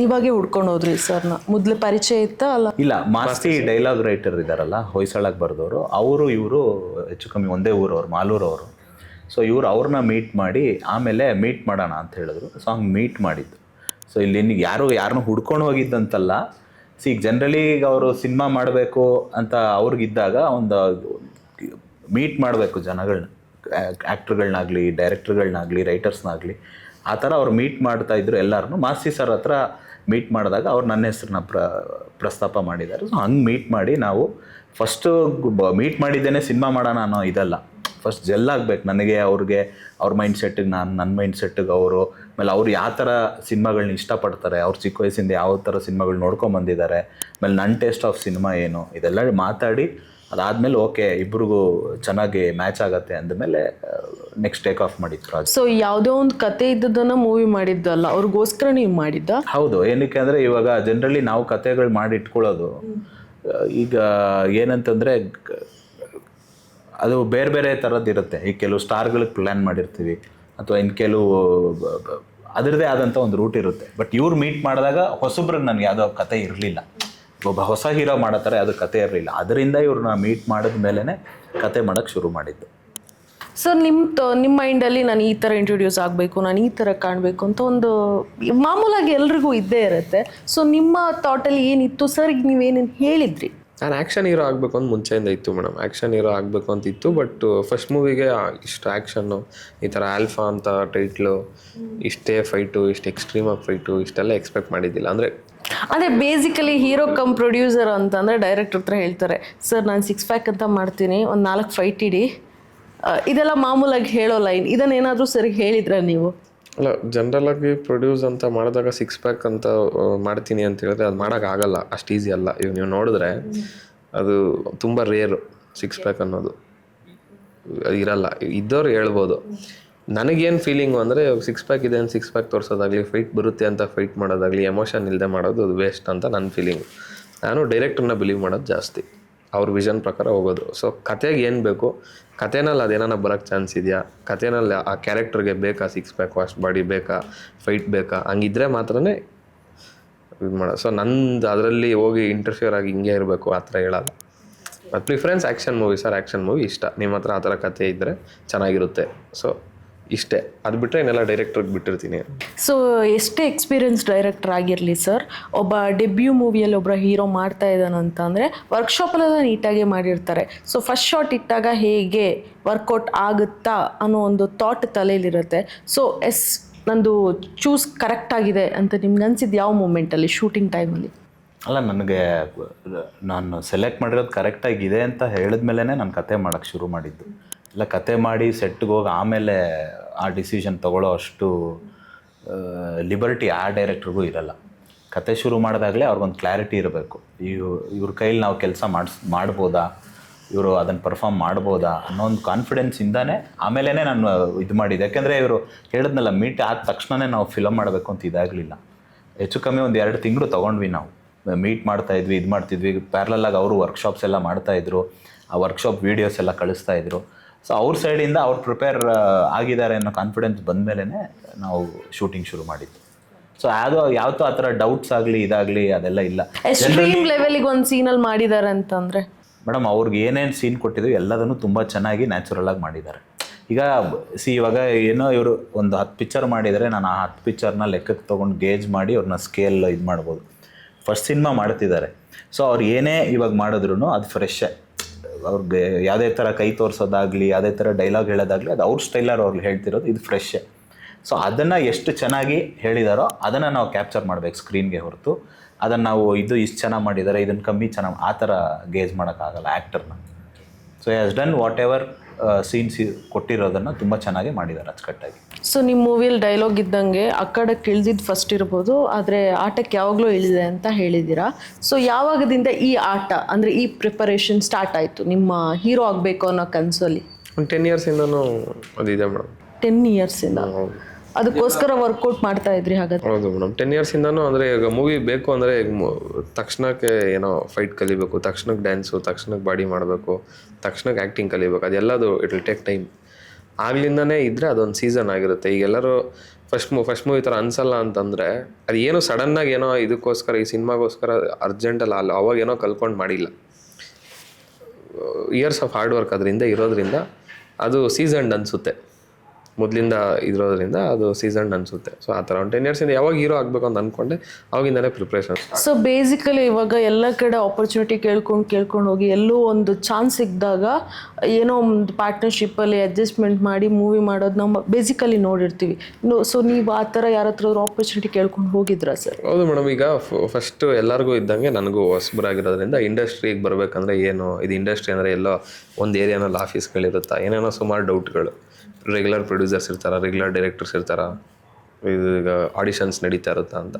ಇವಾಗೆ ಹುಡ್ಕೊಂಡು ಹೋದ್ರಿ ಸರ್ನ? ಮೊದಲು ಪರಿಚಯ ಇತ್ತಾ ಅಲ್ಲ? ಇಲ್ಲ, ಮಾಸ್ತಿ ಡೈಲಾಗ್ ರೈಟರ್ ಇದ್ದಾರಲ್ಲ, ಹೊಯ್ಸಳಕ್ಕೆ ಬರೆದವರು, ಅವರು ಇವರು ಹೆಚ್ಚು ಕಮ್ಮಿ ಒಂದೇ ಊರವ್ರು, ಮಾಲೂರವರು. ಸೊ ಇವರು ಅವ್ರನ್ನ ಮೀಟ್ ಮಾಡಿ ಆಮೇಲೆ ಮೀಟ್ ಮಾಡೋಣ ಅಂತ ಹೇಳಿದ್ರು. ಸೊ ಹಂಗೆ ಮೀಟ್ ಮಾಡಿದ್ದು. ಸೊ ಇಲ್ಲಿ ಯಾರನ್ನೂ ಹುಡ್ಕೊಂಡು ಹೋಗಿದ್ದಂತಲ್ಲ. ಸೊ ಈಗ ಜನರಲಿ ಈಗ ಅವರು ಸಿನಿಮಾ ಮಾಡಬೇಕು ಅಂತ ಅವ್ರಿಗಿದ್ದಾಗ ಒಂದು ಮೀಟ್ ಮಾಡಬೇಕು ಜನಗಳನ್ನ, ಆ್ಯಕ್ಟ್ರುಗಳನ್ನಾಗಲಿ, ಡೈರೆಕ್ಟರ್ಗಳನ್ನಾಗಲಿ, ರೈಟರ್ಸ್ನಾಗಲಿ, ಆ ಥರ ಅವ್ರು ಮೀಟ್ ಮಾಡ್ತಾಯಿದ್ರು ಎಲ್ಲರನ್ನೂ. ಮಾಸ್ತಿ ಸರ್ ಹತ್ರ ಮೀಟ್ ಮಾಡಿದಾಗ ಅವ್ರು ನನ್ನ ಹೆಸ್ರನ್ನ ಪ್ರಸ್ತಾಪ ಮಾಡಿದ್ದಾರೆ. ಸೊ ಹಂಗೆ ಮೀಟ್ ಮಾಡಿ ನಾವು ಫಸ್ಟು ಮೀಟ್ ಮಾಡಿದ್ದೇನೆ ಸಿನಿಮಾ ಮಾಡೋಣ ಅನ್ನೋ ಇದಲ್ಲ. ಫಸ್ಟ್ ಜೆಲ್ ಆಗಬೇಕು ನನಗೆ ಅವ್ರಿಗೆ, ಅವ್ರ ಮೈಂಡ್ ಸೆಟ್ಟಿಗೆ ನಾನು, ನನ್ನ ಮೈಂಡ್ ಸೆಟ್ಟಿಗೆ ಅವರು, ಆಮೇಲೆ ಅವ್ರು ಯಾವ ಥರ ಸಿನಿಮಾಗಳನ್ನ ಇಷ್ಟಪಡ್ತಾರೆ, ಅವ್ರು ಚಿಕ್ಕ ವಯಸ್ಸಿಂದ ಯಾವ ಥರ ಸಿನಿಮಾಗಳು ನೋಡ್ಕೊಂಬಂದಿದ್ದಾರೆ, ಆಮೇಲೆ ನನ್ನ ಟೇಸ್ಟ್ ಆಫ್ ಸಿನಿಮಾ ಏನು, ಇದೆಲ್ಲ ಮಾತಾಡಿ ಅದಾದಮೇಲೆ ಓಕೆ ಇಬ್ರಿಗೂ ಚೆನ್ನಾಗಿ ಮ್ಯಾಚ್ ಆಗುತ್ತೆ ಅಂದಮೇಲೆ ನೆಕ್ಸ್ಟ್ ಟೇಕ್ ಆಫ್ ಮಾಡಿದ್ದು ಪ್ರಾಜೆಕ್ಟ್. ಸೊ ಯಾವುದೋ ಒಂದು ಕತೆ ಇದ್ದದನ್ನು ಮೂವಿ ಮಾಡಿದ್ದಲ್ಲ, ಅವ್ರಿಗೋಸ್ಕರ ನೀವು ಮಾಡಿದ್ದ? ಹೌದು. ಏನಕ್ಕೆ ಅಂದರೆ ಇವಾಗ ಜನರಲಿ ನಾವು ಕತೆಗಳು ಮಾಡಿ ಇಟ್ಕೊಳ್ಳೋದು, ಈಗ ಏನಂತಂದರೆ ಅದು ಬೇರೆ ಬೇರೆ ಥರದ್ದು ಇರುತ್ತೆ. ಈಗ ಕೆಲವು ಸ್ಟಾರ್ಗಳಿಗೆ ಪ್ಲ್ಯಾನ್ ಮಾಡಿರ್ತೀವಿ, ಅಥವಾ ಇನ್ನು ಕೆಲವು ಅದರದ್ದೇ ಆದಂಥ ಒಂದು ರೂಟ್ ಇರುತ್ತೆ. ಬಟ್ ಇವ್ರು ಮೀಟ್ ಮಾಡಿದಾಗ ಹೊಸಬ್ರಿಗೆ ನನಗೆ ಯಾವುದೋ ಕತೆ ಇರಲಿಲ್ಲ, ಒಬ್ಬ ಹೊಸ ಹೀರೋ ಮಾಡೋ ಥರ ಯಾವುದೋ ಕತೆ ಇರಲಿಲ್ಲ. ಅದರಿಂದ ಇವ್ರನ್ನ ಮೀಟ್ ಮಾಡಿದ ಮೇಲೇ ಕತೆ ಮಾಡೋಕ್ಕೆ ಶುರು ಮಾಡಿದ್ದು. ಸರ್, ನಿಮ್ಮ ಮೈಂಡಲ್ಲಿ ನಾನು ಈ ಥರ ಇಂಟ್ರೊಡ್ಯೂಸ್ ಆಗಬೇಕು, ನಾನು ಈ ಥರ ಕಾಣಬೇಕು ಅಂತ ಒಂದು ಮಾಮೂಲಾಗಿ ಎಲ್ರಿಗೂ ಇದ್ದೇ ಇರುತ್ತೆ. ಸೊ ನಿಮ್ಮ ಥಾಟಲ್ಲಿ ಏನಿತ್ತು ಸರ್? ಈಗ ನೀವೇನೇನು ಹೇಳಿದ್ರಿ? ನಾನು ಆ್ಯಕ್ಷನ್ ಹೀರೋ ಆಗಬೇಕು ಅಂತ ಮುಂಚೆಯಿಂದ ಇತ್ತು ಮೇಡಮ್, ಆ್ಯಕ್ಷನ್ ಹೀರೋ ಆಗಬೇಕು ಅಂತ ಇತ್ತು. ಬಟ್ ಫಸ್ಟ್ ಮೂವಿಗೆ ಇಷ್ಟು ಆ್ಯಕ್ಷನ್ನು, ಈ ಥರ ಆಲ್ಫಾ ಅಂತ ಟೈಟ್ಲು, ಇಷ್ಟೇ ಫೈಟು, ಇಷ್ಟು ಎಕ್ಸ್ಟ್ರೀಮಾಗಿ ಫೈಟು, ಇಷ್ಟೆಲ್ಲ ಎಕ್ಸ್ಪೆಕ್ಟ್ ಮಾಡಿದ್ದಿಲ್ಲ. ಅಂದರೆ ಅದೇ ಬೇಸಿಕಲಿ ಹೀರೋ ಕಮ್ ಪ್ರೊಡ್ಯೂಸರ್ ಅಂತಂದರೆ ಡೈರೆಕ್ಟರ್ ಹತ್ರ ಹೇಳ್ತಾರೆ, ಸರ್ ನಾನು 6 ಪ್ಯಾಕ್ ಅಂತ ಮಾಡ್ತೀನಿ, ಒಂದು 4 ಫೈಟ್ ಇಡಿ, ಇದೆಲ್ಲ ಮಾಮೂಲಾಗಿ ಹೇಳೋ ಲೈನ್. ಇದನ್ನೇನಾದರೂ ಸರಿ ಹೇಳಿದ್ರೆ ನೀವು? ಅಲ್ಲ, ಜನ್ರಲಾಗಿ ಪ್ರೊಡ್ಯೂಸ್ ಅಂತ ಮಾಡಿದಾಗ 6 ಪ್ಯಾಕ್ ಅಂತ ಮಾಡ್ತೀನಿ ಅಂತ ಹೇಳಿದ್ರೆ ಅದು ಮಾಡೋಕ್ಕಾಗಲ್ಲ, ಅಷ್ಟು ಈಸಿ ಅಲ್ಲ. ಇವಾಗ ನೀವು ನೋಡಿದ್ರೆ ಅದು ತುಂಬ ರೇರು 6 ಪ್ಯಾಕ್ ಅನ್ನೋದು ಇರಲ್ಲ. ಇದ್ದವ್ರು ಹೇಳ್ಬೋದು. ನನಗೇನು ಫೀಲಿಂಗು ಅಂದರೆ 6 ಪ್ಯಾಕ್ ಇದೆ ಅಂತ 6 ಪ್ಯಾಕ್ ತೋರಿಸೋದಾಗಲಿ, ಫೈಟ್ ಬರುತ್ತೆ ಅಂತ ಫೈಟ್ ಮಾಡೋದಾಗಲಿ, ಎಮೋಷನ್ ಇಲ್ಲದೆ ಮಾಡೋದು ಅದು ವೇಸ್ಟ್ ಅಂತ ನನ್ನ ಫೀಲಿಂಗು. ನಾನು ಡೈರೆಕ್ಟ್ರನ್ನ ಬಿಲೀವ್ ಮಾಡೋದು ಜಾಸ್ತಿ, ಅವ್ರ ವಿಷನ್ ಪ್ರಕಾರ ಹೋಗೋದು. ಸೊ ಕತೆಗೆ ಏನು ಬೇಕು, ಕತೆನಲ್ಲಿ ಅದೇನಾನ ಬರೋಕ್ಕೆ ಚಾನ್ಸ್ ಇದೆಯಾ, ಕತೆನಲ್ಲಿ ಆ ಕ್ಯಾರೆಕ್ಟರ್ಗೆ ಬೇಕಾ 6 ಪ್ಯಾಕ್ ವಾಸ್ಟ್ ಬಾಡಿ ಬೇಕಾ, ಫೈಟ್ ಬೇಕಾ, ಹಂಗಿದ್ರೆ ಮಾತ್ರನೇ ಇದು ಮಾಡೋದು. ಸೊ ನಂದು ಅದರಲ್ಲಿ ಹೋಗಿ ಇಂಟರ್ಫಿಯರ್ ಆಗಿ ಹಿಂಗೆ ಇರಬೇಕು ಆ ಥರ ಹೇಳೋಲ್ಲ. ಮತ್ತು preference action movie sir, action movie ಇಷ್ಟ. ನಿಮ್ಮ ಹತ್ರ ಆ ಥರ ಕತೆ ಇದ್ದರೆ ಚೆನ್ನಾಗಿರುತ್ತೆ. ಸೊ ಇಷ್ಟೇ, ಅದು ಬಿಟ್ಟರೆ ಇನ್ನೆಲ್ಲ ಡೈರೆಕ್ಟ್ರಿಗೆ ಬಿಟ್ಟಿರ್ತೀನಿ. ಸೊ ಎಷ್ಟೇ ಎಕ್ಸ್ಪೀರಿಯನ್ಸ್ ಡೈರೆಕ್ಟರ್ ಆಗಿರಲಿ ಸರ್, ಒಬ್ಬ ಡೆಬ್ಯೂ ಮೂವಿಯಲ್ಲಿ ಒಬ್ಬ ಹೀರೋ ಮಾಡ್ತಾ ಇದ್ದಾನಂತ ಅಂದರೆ ವರ್ಕ್ಶಾಪಲ್ಲೆಲ್ಲ ನೀಟಾಗಿ ಮಾಡಿರ್ತಾರೆ. ಸೊ ಫಸ್ಟ್ ಶಾಟ್ ಇಟ್ಟಾಗ ಹೇಗೆ ವರ್ಕೌಟ್ ಆಗುತ್ತಾ ಅನ್ನೋ ಒಂದು ಥಾಟ್ ತಲೆಯಲ್ಲಿರುತ್ತೆ. ಸೊ ನಂದು ಚೂಸ್ ಕರೆಕ್ಟ್ ಆಗಿದೆ ಅಂತ ನಿಮ್ಗೆ ಅನ್ಸಿದ್ದು ಯಾವ ಮೂಮೆಂಟಲ್ಲಿ, ಶೂಟಿಂಗ್ ಟೈಮಲ್ಲಿ? ಅಲ್ಲ, ನನಗೆ ನಾನು ಸೆಲೆಕ್ಟ್ ಮಾಡಿರೋದು ಕರೆಕ್ಟಾಗಿದೆ ಅಂತ ಹೇಳಿದ್ಮೇಲೆ ನಾನು ಕತೆ ಮಾಡೋಕ್ಕೆ ಶುರು ಮಾಡಿದ್ದು. ಇಲ್ಲ, ಕತೆ ಮಾಡಿ ಸೆಟ್ಗೆ ಹೋಗಿ ಆಮೇಲೆ ಆ ಡಿಸಿಷನ್ ತೊಗೊಳ್ಳೋ ಅಷ್ಟು ಲಿಬರ್ಟಿ ಆ ಡೈರೆಕ್ಟ್ರಿಗೂ ಇರಲ್ಲ. ಕತೆ ಶುರು ಮಾಡಿದಾಗಲೇ ಅವ್ರಿಗೊಂದು ಕ್ಲಾರಿಟಿ ಇರಬೇಕು. ಇವ್ರ ಕೈಲಿ ನಾವು ಕೆಲಸ ಮಾಡ್ಬೋದಾ, ಇವರು ಅದನ್ನು ಪರ್ಫಾರ್ಮ್ ಮಾಡ್ಬೋದಾ ಅನ್ನೋ ಒಂದು ಕಾನ್ಫಿಡೆನ್ಸಿಂದನೇ ಆಮೇಲೆ ನಾನು ಇದು ಮಾಡಿದ್ದೆ. ಯಾಕೆಂದರೆ ಇವರು ಹೇಳಿದ್ನಲ್ಲ, ಮೀಟ್ ಆದ ತಕ್ಷಣವೇ ನಾವು ಫಿಲಮ್ ಮಾಡಬೇಕು ಅಂತ ಇದಾಗಲಿಲ್ಲ. ಹೆಚ್ಚು ಕಮ್ಮಿ ಒಂದು 2 ತಿಂಗಳು ತೊಗೊಂಡ್ವಿ ನಾವು. ಮೀಟ್ ಮಾಡ್ತಾಯಿದ್ವಿ, ಇದು ಮಾಡ್ತಿದ್ವಿ. ಪ್ಯಾರಲಾಗಿ ಅವರು ವರ್ಕ್ಶಾಪ್ಸ್ ಎಲ್ಲ ಮಾಡ್ತಾಯಿದ್ರು, ಆ ವರ್ಕ್ಶಾಪ್ ವೀಡಿಯೋಸ್ ಎಲ್ಲ ಕಳಿಸ್ತಾಯಿದ್ರು. ಸೊ ಅವ್ರ ಸೈಡಿಂದ ಅವ್ರು ಪ್ರಿಪೇರ್ ಆಗಿದ್ದಾರೆ ಅನ್ನೋ ಕಾನ್ಫಿಡೆನ್ಸ್ ಬಂದಮೇಲೆ ನಾವು ಶೂಟಿಂಗ್ ಶುರು ಮಾಡಿದ್ದು. ಸೊ ಅದು ಯಾವತ್ತೂ ಆ ಥರ ಡೌಟ್ಸ್ ಆಗಲಿ ಇದಾಗಲಿ ಅದೆಲ್ಲ ಇಲ್ಲ. ಎಕ್ಸ್ಟ್ರೀಮ್ ಲೆವೆಲಿಗೆ ಒಂದು ಸೀನಲ್ಲಿ ಮಾಡಿದ್ದಾರೆ ಅಂತಂದರೆ ಮೇಡಮ್ ಅವ್ರಿಗೆ ಏನೇನು ಸೀನ್ ಕೊಟ್ಟಿದ್ವಿ ಎಲ್ಲದನ್ನು ತುಂಬ ಚೆನ್ನಾಗಿ ನ್ಯಾಚುರಲ್ ಆಗಿ ಮಾಡಿದ್ದಾರೆ. ಈಗ ಇವಾಗ ಏನೋ ಇವರು ಒಂದು 10 ಪಿಕ್ಚರ್ ಮಾಡಿದರೆ ನಾನು ಆ 10 ಪಿಕ್ಚರ್ನ ಲೆಕ್ಕಕ್ಕೆ ತೊಗೊಂಡು ಗೇಜ್ ಮಾಡಿ ಅವ್ರನ್ನ ಸ್ಕೇಲ್ ಇದು ಮಾಡ್ಬೋದು. ಫಸ್ಟ್ ಸಿನಿಮಾ ಮಾಡ್ತಿದ್ದಾರೆ, ಸೊ ಅವ್ರು ಏನೇ ಇವಾಗ ಮಾಡಿದ್ರು ಅದು ಫ್ರೆಶ್ಶೇ. ಅವ್ರಿಗೆ ಯಾವುದೇ ಥರ ಕೈ ತೋರಿಸೋದಾಗಲಿ ಯಾವುದೇ ಥರ ಡೈಲಾಗ್ ಹೇಳೋದಾಗಲಿ ಅದು ಅವ್ರ ಸ್ಟೈಲರ್ ಅವ್ರಿಗೆ ಹೇಳ್ತಿರೋದು, ಇದು ಫ್ರೆಶ್ಶೇ. ಸೊ ಅದನ್ನು ಎಷ್ಟು ಚೆನ್ನಾಗಿ ಹೇಳಿದಾರೋ ಅದನ್ನು ನಾವು ಕ್ಯಾಪ್ಚರ್ ಮಾಡಬೇಕು ಸ್ಕ್ರೀನ್ಗೆ ಹೊರತು ಅದನ್ನು ನಾವು ಇಷ್ಟು ಚೆನ್ನಾಗಿ ಮಾಡಿದ್ದಾರೆ ಇದನ್ನು ಕಮ್ಮಿ ಚೆನ್ನಾಗಿ ಆ ಥರ ಗೇಜ್ ಮಾಡೋಕ್ಕಾಗಲ್ಲ ಆ್ಯಕ್ಟರ್ನ. So has done whatever scenes ಕೊಟ್ಟಿರೋದನ್ನು ತುಂಬ ಚೆನ್ನಾಗಿ ಮಾಡಿದ್ದಾರೆ ಅಚ್ಚುಕಟ್ಟಾಗಿ. ಸೊ ನಿಮ್ಮ ಮೂವಿಯಲ್ಲಿ ಡೈಲಾಗ್ ಇದ್ದಂಗೆ ಆ ಕಡೆಗೆ ಇಳಿದಿದ್ದು ಫಸ್ಟ್ ಇರ್ಬೋದು, ಆದರೆ ಆಟಕ್ಕೆ ಯಾವಾಗಲೂ ಇಳಿದೆ ಅಂತ ಹೇಳಿದ್ದೀರಾ. ಸೊ ಯಾವಾಗದಿಂದ ಈ ಆಟ ಅಂದರೆ ಈ ಪ್ರಿಪರೇಷನ್ ಸ್ಟಾರ್ಟ್ ಆಯಿತು ನಿಮ್ಮ ಹೀರೋ ಆಗಬೇಕು ಅನ್ನೋ ಕನಸಲ್ಲಿ? ಒಂದು 10 ಇಯರ್ಸಿಂದನೂ ಅದಿದೆ ಮೇಡಮ್. 10 ಇಯರ್ಸಿಂದ ಅದಕ್ಕೋಸ್ಕರ ವರ್ಕೌಟ್ ಮಾಡ್ತಾ ಇದ್ರಿ ಹಾಗಾದ್ರೆ? ಹೌದು ಮೇಡಮ್, 10 ಇಯರ್ಸಿಂದನೂ. ಅಂದರೆ ಈಗ ಮೂವಿ ಬೇಕು ಅಂದರೆ ತಕ್ಷಣಕ್ಕೆ ಏನೋ ಫೈಟ್ ಕಲಿಬೇಕು, ತಕ್ಷಣಕ್ಕೆ ಡ್ಯಾನ್ಸು, ತಕ್ಷಣಕ್ಕೆ ಬಾಡಿ ಮಾಡಬೇಕು, ತಕ್ಷಣಕ್ಕೆ ಆ್ಯಕ್ಟಿಂಗ್ ಕಲಿಬೇಕು, ಅದೆಲ್ಲದು ಇಟ್ ವಿಲ್ ಟೇಕ್ ಟೈಮ್. ಆಗ್ಲಿಂದನೇ ಇದ್ದರೆ ಅದೊಂದು ಸೀಸನ್ ಆಗಿರುತ್ತೆ. ಈಗ ಎಲ್ಲರೂ ಫಸ್ಟ್ ಮೂವಿ ಥರ ಅನಿಸಲ್ಲ ಅಂತಂದರೆ ಅದು ಏನೋ ಸಡನ್ನಾಗಿ ಏನೋ ಇದಕ್ಕೋಸ್ಕರ ಈ ಸಿನಿಮಾಗೋಸ್ಕರ ಅರ್ಜೆಂಟಲ್ಲ ಅಲ್ಲ, ಅವಾಗೇನೋ ಕಲ್ಕೊಂಡು ಮಾಡಿಲ್ಲ. ಇಯರ್ಸ್ ಆಫ್ ಹಾರ್ಡ್ ವರ್ಕ್ ಅದರಿಂದ ಇರೋದ್ರಿಂದ ಅದು ಸೀಸನ್ಡ್ ಅನಿಸುತ್ತೆ. ಮೊದಲಿಂದ ಇರೋದ್ರಿಂದ ಅದು ಸೀಸನ್ ಅನಿಸುತ್ತೆ. ಸೊ ಆ ಥರ ಒಂದು 10 ಇಯರ್ಸಿಂದ ಯಾವಾಗ ಹೀರೋ ಆಗಬೇಕು ಅಂತ ಅಂದ್ಕೊಂಡೆ ಅವಾಗಿಂದನೇ ಪ್ರಿಪ್ರೇಷನ್. ಸೊ ಬೇಸಿಕಲಿ ಇವಾಗ ಎಲ್ಲ ಕಡೆ ಆಪರ್ಚುನಿಟಿ ಕೇಳ್ಕೊಂಡು ಹೋಗಿ ಎಲ್ಲೋ ಒಂದು ಚಾನ್ಸ್ ಸಿಕ್ಕಿದಾಗ ಏನೋ ಒಂದು ಪಾರ್ಟ್ನರ್ಶಿಪ್ಪಲ್ಲಿ ಅಡ್ಜಸ್ಟ್ಮೆಂಟ್ ಮಾಡಿ ಮೂವಿ ಮಾಡೋದು ನಾವು ಬೇಸಿಕಲಿ ನೋಡಿರ್ತೀವಿ. ಸೊ ನೀವು ಆ ಥರ ಯಾರ ಹತ್ರ ಆಪರ್ಚುನಿಟಿ ಕೇಳ್ಕೊಂಡು ಹೋಗಿದ್ರಾ ಸರ್? ಹೌದು ಮೇಡಮ್, ಈಗ ಫಸ್ಟು ಎಲ್ಲರಿಗೂ ಇದ್ದಂಗೆ ನನಗೂ ಹೊಸಬರಾಗಿರೋದ್ರಿಂದ ಇಂಡಸ್ಟ್ರಿಗೆ ಬರಬೇಕಂದ್ರೆ ಏನು ಇದು ಇಂಡಸ್ಟ್ರಿ ಅಂದರೆ ಎಲ್ಲೋ ಒಂದು ಏರಿಯಾನಲ್ಲಿ ಆಫೀಸ್ಗಳಿರುತ್ತಾ, ಏನೇನೋ ಸುಮಾರು ಡೌಟ್ಗಳು. ರೆಗ್ಯುಲರ್ ಪ್ರೊಡ್ಯೂಸರ್ಸ್ ಇರ್ತಾರ, ರೆಗ್ಯುಲರ್ ಡೈರೆಕ್ಟರ್ಸ್ ಇರ್ತಾರ, ಇದು ಈಗ ಆಡಿಷನ್ಸ್ ನಡೀತಾ ಇರುತ್ತಾ ಅಂತ.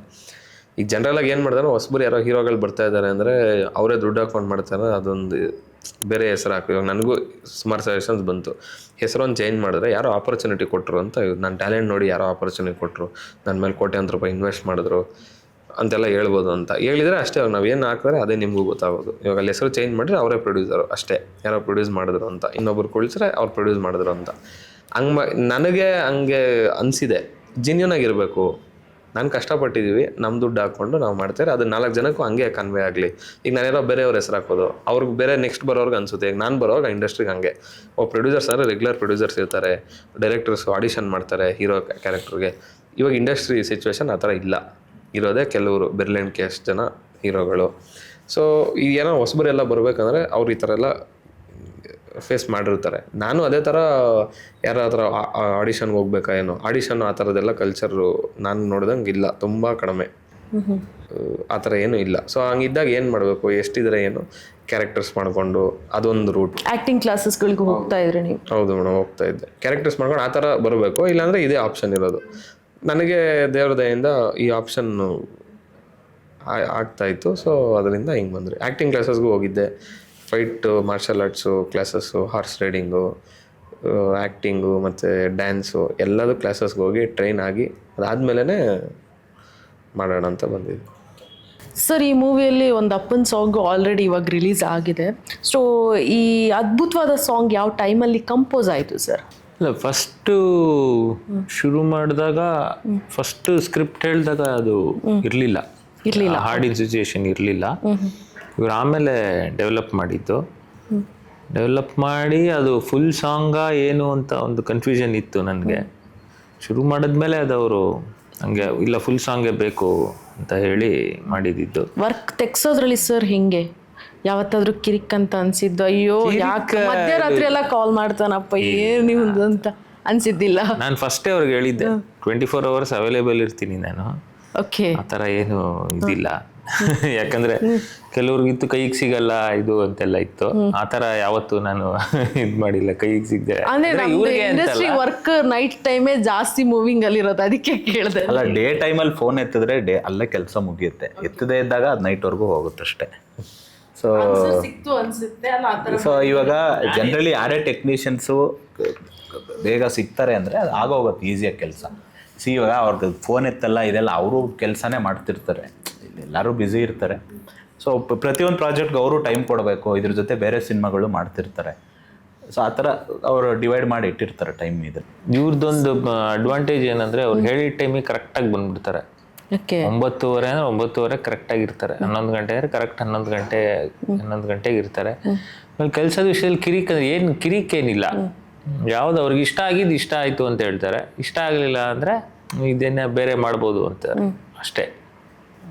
ಈಗ ಜನರಲಾಗಿ ಏನು ಮಾಡ್ತಾರೆ, ಹೊಸಬರು ಯಾರೋ ಹೀರೋಗಳು ಬರ್ತಾ ಇದ್ದಾರೆ ಅಂದರೆ ಅವರೇ ದುಡ್ಡು ಹಾಕೊಂಡು ಮಾಡ್ತಾರೆ, ಅದೊಂದು ಬೇರೆ ಹೆಸರು ಹಾಕಿ. ಇವಾಗ ನನಗೂ ಸುಮಾರು ಸಜೆಷನ್ಸ್ ಬಂತು, ಹೆಸರೊಂದು ಚೇಂಜ್ ಮಾಡಿದ್ರೆ ಯಾರೋ ಆಪರ್ಚುನಿಟಿ ಕೊಟ್ಟರು ಅಂತ. ನನ್ನ ಟ್ಯಾಲೆಂಟ್ ನೋಡಿ ಯಾರೋ ಆಪರ್ಚುನಿಟಿ ಕೊಟ್ಟರು, ನನ್ನ ಮೇಲೆ ಕೋಟ್ಯಾಂತರ ರೂಪಾಯಿ ಇನ್ವೆಸ್ಟ್ ಮಾಡಿದ್ರು ಅಂತೆಲ್ಲ ಹೇಳ್ಬೋದು ಅಂತ ಹೇಳಿದರೆ ಅಷ್ಟೇ. ನಾವು ಏನು ಹಾಕಿದ್ರೆ ಅದೇ ನಿಮಗೂ ಗೊತ್ತಾಗೋದು. ಇವಾಗ ಅಲ್ಲಿ ಹೆಸರು ಚೇಂಜ್ ಮಾಡಿದ್ರೆ ಅವರೇ ಪ್ರೊಡ್ಯೂಸರು ಅಷ್ಟೇ, ಯಾರೋ ಪ್ರೊಡ್ಯೂಸ್ ಮಾಡಿದ್ರು ಅಂತ. ಇನ್ನೊಬ್ರು ಕುಳಿಸಿದ್ರೆ ಅವ್ರು ಪ್ರೊಡ್ಯೂಸ್ ಮಾಡಿದ್ರು ಅಂತ. ನನಗೆ ಹಂಗೆ ಅನಿಸಿದೆ, ಜೆನ್ಯೂನ್ ಆಗಿರಬೇಕು. ನಾನು ಕಷ್ಟಪಟ್ಟಿದ್ದೀವಿ, ನಮ್ಮ ದುಡ್ಡು ಹಾಕ್ಕೊಂಡು ನಾವು ಮಾಡ್ತಾರೆ, ಅದು 4 ಜನಕ್ಕೂ ಹಂಗೆ ಕನ್ವೆ ಆಗಲಿ. ಈಗ ನಾನೇನೋ ಬೇರೆಯವ್ರ ಹೆಸರು ಹಾಕೋದು ಅವ್ರಿಗೆ ಬೇರೆ ನೆಕ್ಸ್ಟ್ ಬರೋರ್ಗೆ ಅನಿಸುತ್ತೆ. ಈಗ ನಾನು ಬರೋವಾಗ ಇಂಡಸ್ಟ್ರಿಗೆ ಹಂಗೆ ಪ್ರೊಡ್ಯೂಸರ್ಸ್ ಅಂದರೆ ರೆಗ್ಯುಲರ್ ಪ್ರೊಡ್ಯೂಸರ್ಸ್ ಇರ್ತಾರೆ, ಡೈರೆಕ್ಟರ್ಸ್ ಆಡಿಷನ್ ಮಾಡ್ತಾರೆ ಹೀರೋ ಕ್ಯಾರೆಕ್ಟರ್ಗೆ. ಇವಾಗ ಇಂಡಸ್ಟ್ರಿ ಸಿಚುವೇಶನ್ ಆ ಥರ ಇಲ್ಲ, ಇರೋದೇ ಕೆಲವರು ಬೆರ್ಲೆಣ್ಕೆ ಅಷ್ಟು ಜನ ಹೀರೋಗಳು. ಸೊ ಈಗ ಏನೋ ಹೊಸಬರೆಲ್ಲ ಬರಬೇಕಂದ್ರೆ ಅವ್ರು ಈ ಥರ ಎಲ್ಲ ಫೇಸ್ ಮಾಡಿರ್ತಾರೆ. ನಾನು ಅದೇ ಥರ ಯಾರ ಹತ್ರ ಆಡಿಷನ್ಗೆ ಹೋಗ್ಬೇಕಾ ಏನೋ, ಆಡಿಷನ್ ಆ ಥರದ್ದೆಲ್ಲ ಕಲ್ಚರು ನಾನು ನೋಡ್ದಂಗೆ ಇಲ್ಲ, ತುಂಬ ಕಡಿಮೆ. ಆ ಥರ ಏನೂ ಇಲ್ಲ. ಸೊ ಹಂಗಿದ್ದಾಗ ಏನು ಮಾಡಬೇಕು, ಎಷ್ಟಿದ್ರೆ ಏನು ಕ್ಯಾರೆಕ್ಟರ್ಸ್ ಮಾಡಿಕೊಂಡು ಅದೊಂದು ರೂಟ್. ಆ್ಯಕ್ಟಿಂಗ್ ಕ್ಲಾಸಸ್ಗಳಿಗೆ ಹೋಗ್ತಾ ಇದ್ರಿ ನೀವು? ಹೌದು ಮೇಡಮ್, ಹೋಗ್ತಾ ಇದ್ದೆ. ಕ್ಯಾರೆಕ್ಟರ್ಸ್ ಮಾಡ್ಕೊಂಡು ಆ ಥರ ಬರಬೇಕು, ಇಲ್ಲಾಂದರೆ ಇದೇ ಆಪ್ಷನ್ ಇರೋದು. ನನಗೆ ದೇವ್ರ ದಯೆಯಿಂದ ಈ ಆಪ್ಷನ್ನು ಆಗ್ತಾಯಿತ್ತು. ಸೊ ಅದರಿಂದ ಹಿಂಗೆ ಬಂದ್ರಿ. ಆ್ಯಕ್ಟಿಂಗ್ ಕ್ಲಾಸಸ್ಗೂ ಹೋಗಿದ್ದೆ, fight, marshal arts classes, horse riding, acting ಮತ್ತು ಡ್ಯಾನ್ಸು ಎಲ್ಲದೂ ಕ್ಲಾಸಸ್ಗೆ ಹೋಗಿ ಟ್ರೈನ್ ಆಗಿ ಅದಾದಮೇಲೆ ಮಾಡೋಣ ಅಂತ ಬಂದಿದ್ದೆ. ಸರ್, ಈ ಮೂವಿಯಲ್ಲಿ ಒಂದು ಅಪ್ಪನ ಸಾಂಗ್ ಆಲ್ರೆಡಿ ಇವಾಗ ರಿಲೀಸ್ ಆಗಿದೆ. ಸೊ ಈ ಅದ್ಭುತವಾದ ಸಾಂಗ್ ಯಾವ ಟೈಮಲ್ಲಿ ಕಂಪೋಸ್ ಆಯಿತು ಸರ್? ಇಲ್ಲ, ಫಸ್ಟು ಶುರು ಮಾಡಿದಾಗ ಫಸ್ಟ್ ಸ್ಕ್ರಿಪ್ಟ್ ಹೇಳಿದಾಗ ಅದು ಇರಲಿಲ್ಲ, ಹಾಡಿನ ಸಿಚುಯೇಷನ್ ಇರಲಿಲ್ಲ. ಇವ್ರು ಆಮೇಲೆ ಡೆವಲಪ್ ಮಾಡಿದ್ದು. ಡೆವಲಪ್ ಮಾಡಿ ಅದು ಫುಲ್ ಸಾಂಗಾ ಏನು ಅಂತ ಒಂದು ಕನ್ಫ್ಯೂಷನ್ ಇತ್ತು ನನಗೆ. ಶುರು ಮಾಡಿದ್ಮೇಲೆ ಅದು ಅವರು ಹಂಗೆ ಇಲ್ಲ ಫುಲ್ ಸಾಂಗೇ ಬೇಕು ಅಂತ ಹೇಳಿ ಮಾಡಿದ್ದು. ವರ್ಕ್ ತೆಗ್ಸೋದ್ರಲ್ಲಿ ಸರ್ ಹಿಂಗೆ ಯಾವತ್ತಾದ್ರೂ ಕಿರಿಕ್ ಅಂತ ಅನ್ಸಿದ್ದು? ಅಯ್ಯೋ ಯಾಕೆ ಮಧ್ಯರಾತ್ರಿ ಎಲ್ಲ ಕಾಲ್ ಮಾಡ್ತಾನಪ್ಪ ಏನು ನೀವು ಅಂತ ಅನ್ಸಿದ್ದಿಲ್ಲ? ನಾನು ಫಸ್ಟೇ ಅವ್ರಿಗೆ ಹೇಳಿದ್ದೆ 24 hours ಅವೈಲೇಬಲ್ ಇರ್ತೀನಿ ನಾನು. ಓಕೆ, ಆ ಥರ ಏನು ಇದಿಲ್ಲ. ಯಾಕಂದ್ರೆ ಕೆಲವ್ರಿಗಿತ್ತು ಕೈಗೆ ಸಿಗಲ್ಲ ಇದು ಅಂತೆಲ್ಲ ಇತ್ತು. ಆ ಥರ ಯಾವತ್ತು ನಾನು ಇದು ಮಾಡಿಲ್ಲ, ಕೈಗೆ ಸಿಗದೆ. ಇಂಡಸ್ಟ್ರಿ ವರ್ಕ್ ನೈಟ್ ಟೈಮೇ ಜಾಸ್ತಿ ಮೂವಿಂಗ್ ಅಲ್ಲಿ ಇರೋದು, ಅದಕ್ಕೆ ಕೇಳಿದೆ. ಅಲ್ಲ, ಡೇ ಟೈಮಲ್ಲಿ ಫೋನ್ ಎತ್ತಿದ್ರೆ ಅಲ್ಲೇ ಕೆಲಸ ಮುಗಿಯುತ್ತೆ, ಎತ್ತದೇ ಇದ್ದಾಗ ಅದು ನೈಟ್ವರೆಗೂ ಹೋಗುತ್ತಷ್ಟೇ. ಸೊ ಇವಾಗ ಜನರಲಿ ಯಾರೇ ಟೆಕ್ನಿಷಿಯನ್ಸು ಬೇಗ ಸಿಗ್ತಾರೆ ಅಂದರೆ ಅದು ಆಗೋಗುತ್ತೆ ಈಸಿಯಾಗಿ ಕೆಲಸ. ಇವಾಗ ಅವ್ರಿಗೆ ಫೋನ್ ಎತ್ತಲ್ಲ ಇದೆಲ್ಲ ಅವರು ಕೆಲಸನೇ ಮಾಡ್ತಿರ್ತಾರೆ. ಎಲ್ಲರೂ ಬ್ಯುಸಿ ಇರ್ತಾರೆ. ಸೊ ಪ್ರತಿಯೊಂದು ಪ್ರಾಜೆಕ್ಟ್ಗೆ ಅವರು ಟೈಮ್ ಕೊಡಬೇಕು, ಇದ್ರ ಜೊತೆ ಬೇರೆ ಸಿನಿಮಾಗಳು ಮಾಡ್ತಿರ್ತಾರೆ. ಸೊ ಆ ಥರ ಅವರು ಡಿವೈಡ್ ಮಾಡಿ ಇಟ್ಟಿರ್ತಾರೆ ಟೈಮ್. ಇದು ಇವ್ರದ್ದೊಂದು ಅಡ್ವಾಂಟೇಜ್ ಏನಂದರೆ ಅವ್ರು ಹೇಳಿದ ಟೈಮಿಗೆ ಕರೆಕ್ಟಾಗಿ ಬಂದ್ಬಿಡ್ತಾರೆ. ಓಕೆ 9:30 ಅಂದರೆ 9:30 ಕರೆಕ್ಟಾಗಿ ಇರ್ತಾರೆ. 11 ಗಂಟೆ ಅಂದರೆ ಕರೆಕ್ಟ್ 11 ಗಂಟೆಗೆ ಇರ್ತಾರೆ. ಆಮೇಲೆ ಕೆಲಸದ ವಿಷಯದಲ್ಲಿ ಕಿರಿಕೇನಿಲ್ಲ. ಯಾವ್ದು ಅವ್ರಿಗೆ ಇಷ್ಟ ಆಗಿದ್ದು ಇಷ್ಟ ಆಯಿತು ಅಂತ ಹೇಳ್ತಾರೆ, ಇಷ್ಟ ಆಗಲಿಲ್ಲ ಅಂದರೆ ಇದನ್ನ ಬೇರೆ ಮಾಡ್ಬೋದು ಅಂತ ಅಷ್ಟೇ.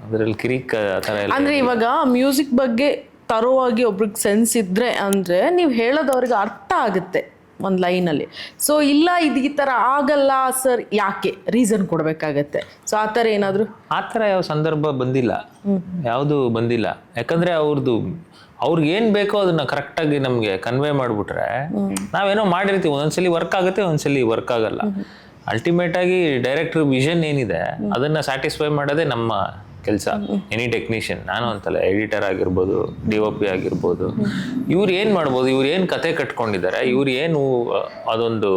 ಅದರಲ್ಲಿ ಕಿರಿಕ್ ಆ ಥರ ಎಲ್ಲ. ಅಂದರೆ ಇವಾಗ ಮ್ಯೂಸಿಕ್ ಬಗ್ಗೆ ತರೋವಾಗಿ ಒಬ್ರಿಗೆ ಸೆನ್ಸ್ ಇದ್ದರೆ ಅಂದರೆ ನೀವು ಹೇಳೋದು ಅವ್ರಿಗೆ ಅರ್ಥ ಆಗುತ್ತೆ ಒಂದು ಲೈನಲ್ಲಿ. ಸೊ ಇಲ್ಲ ಇದು ಈ ಥರ ಆಗಲ್ಲ ಸರ್, ಯಾಕೆ ರೀಸನ್ ಕೊಡಬೇಕಾಗತ್ತೆ. ಸೊ ಆ ಥರ ಏನಾದರೂ ಆ ಥರ ಯಾವ ಸಂದರ್ಭ ಬಂದಿಲ್ಲ, ಯಾವುದು ಬಂದಿಲ್ಲ. ಯಾಕಂದರೆ ಅವ್ರಿಗೆ ಏನು ಬೇಕೋ ಅದನ್ನು ಕರೆಕ್ಟಾಗಿ ನಮಗೆ ಕನ್ವೆ ಮಾಡಿಬಿಟ್ರೆ ನಾವೇನೋ ಮಾಡಿರ್ತೀವಿ. ಒಂದೊಂದ್ಸಲಿ ವರ್ಕ್ ಆಗುತ್ತೆ, ಒಂದೊಂದ್ಸಲಿ ವರ್ಕ್ ಆಗಲ್ಲ. ಅಲ್ಟಿಮೇಟಾಗಿ ಡೈರೆಕ್ಟ್ರ್ ವಿಷನ್ ಏನಿದೆ ಅದನ್ನು ಸ್ಯಾಟಿಸ್ಫೈ ಮಾಡೋದೇ ನಮ್ಮ ಕೆಲಸ. ಎನಿ ಟೆಕ್ನಿಷಿಯನ್, ನಾನು ಅಂತಲ್ಲ, ಎಡಿಟರ್ ಆಗಿರ್ಬೋದು, DOP ಆಗಿರ್ಬೋದು, ಇವ್ರು ಏನು ಮಾಡ್ಬೋದು, ಇವ್ರು ಏನು ಕತೆ ಕಟ್ಕೊಂಡಿದ್ದಾರೆ, ಇವ್ರು ಏನು ಅದೊಂದು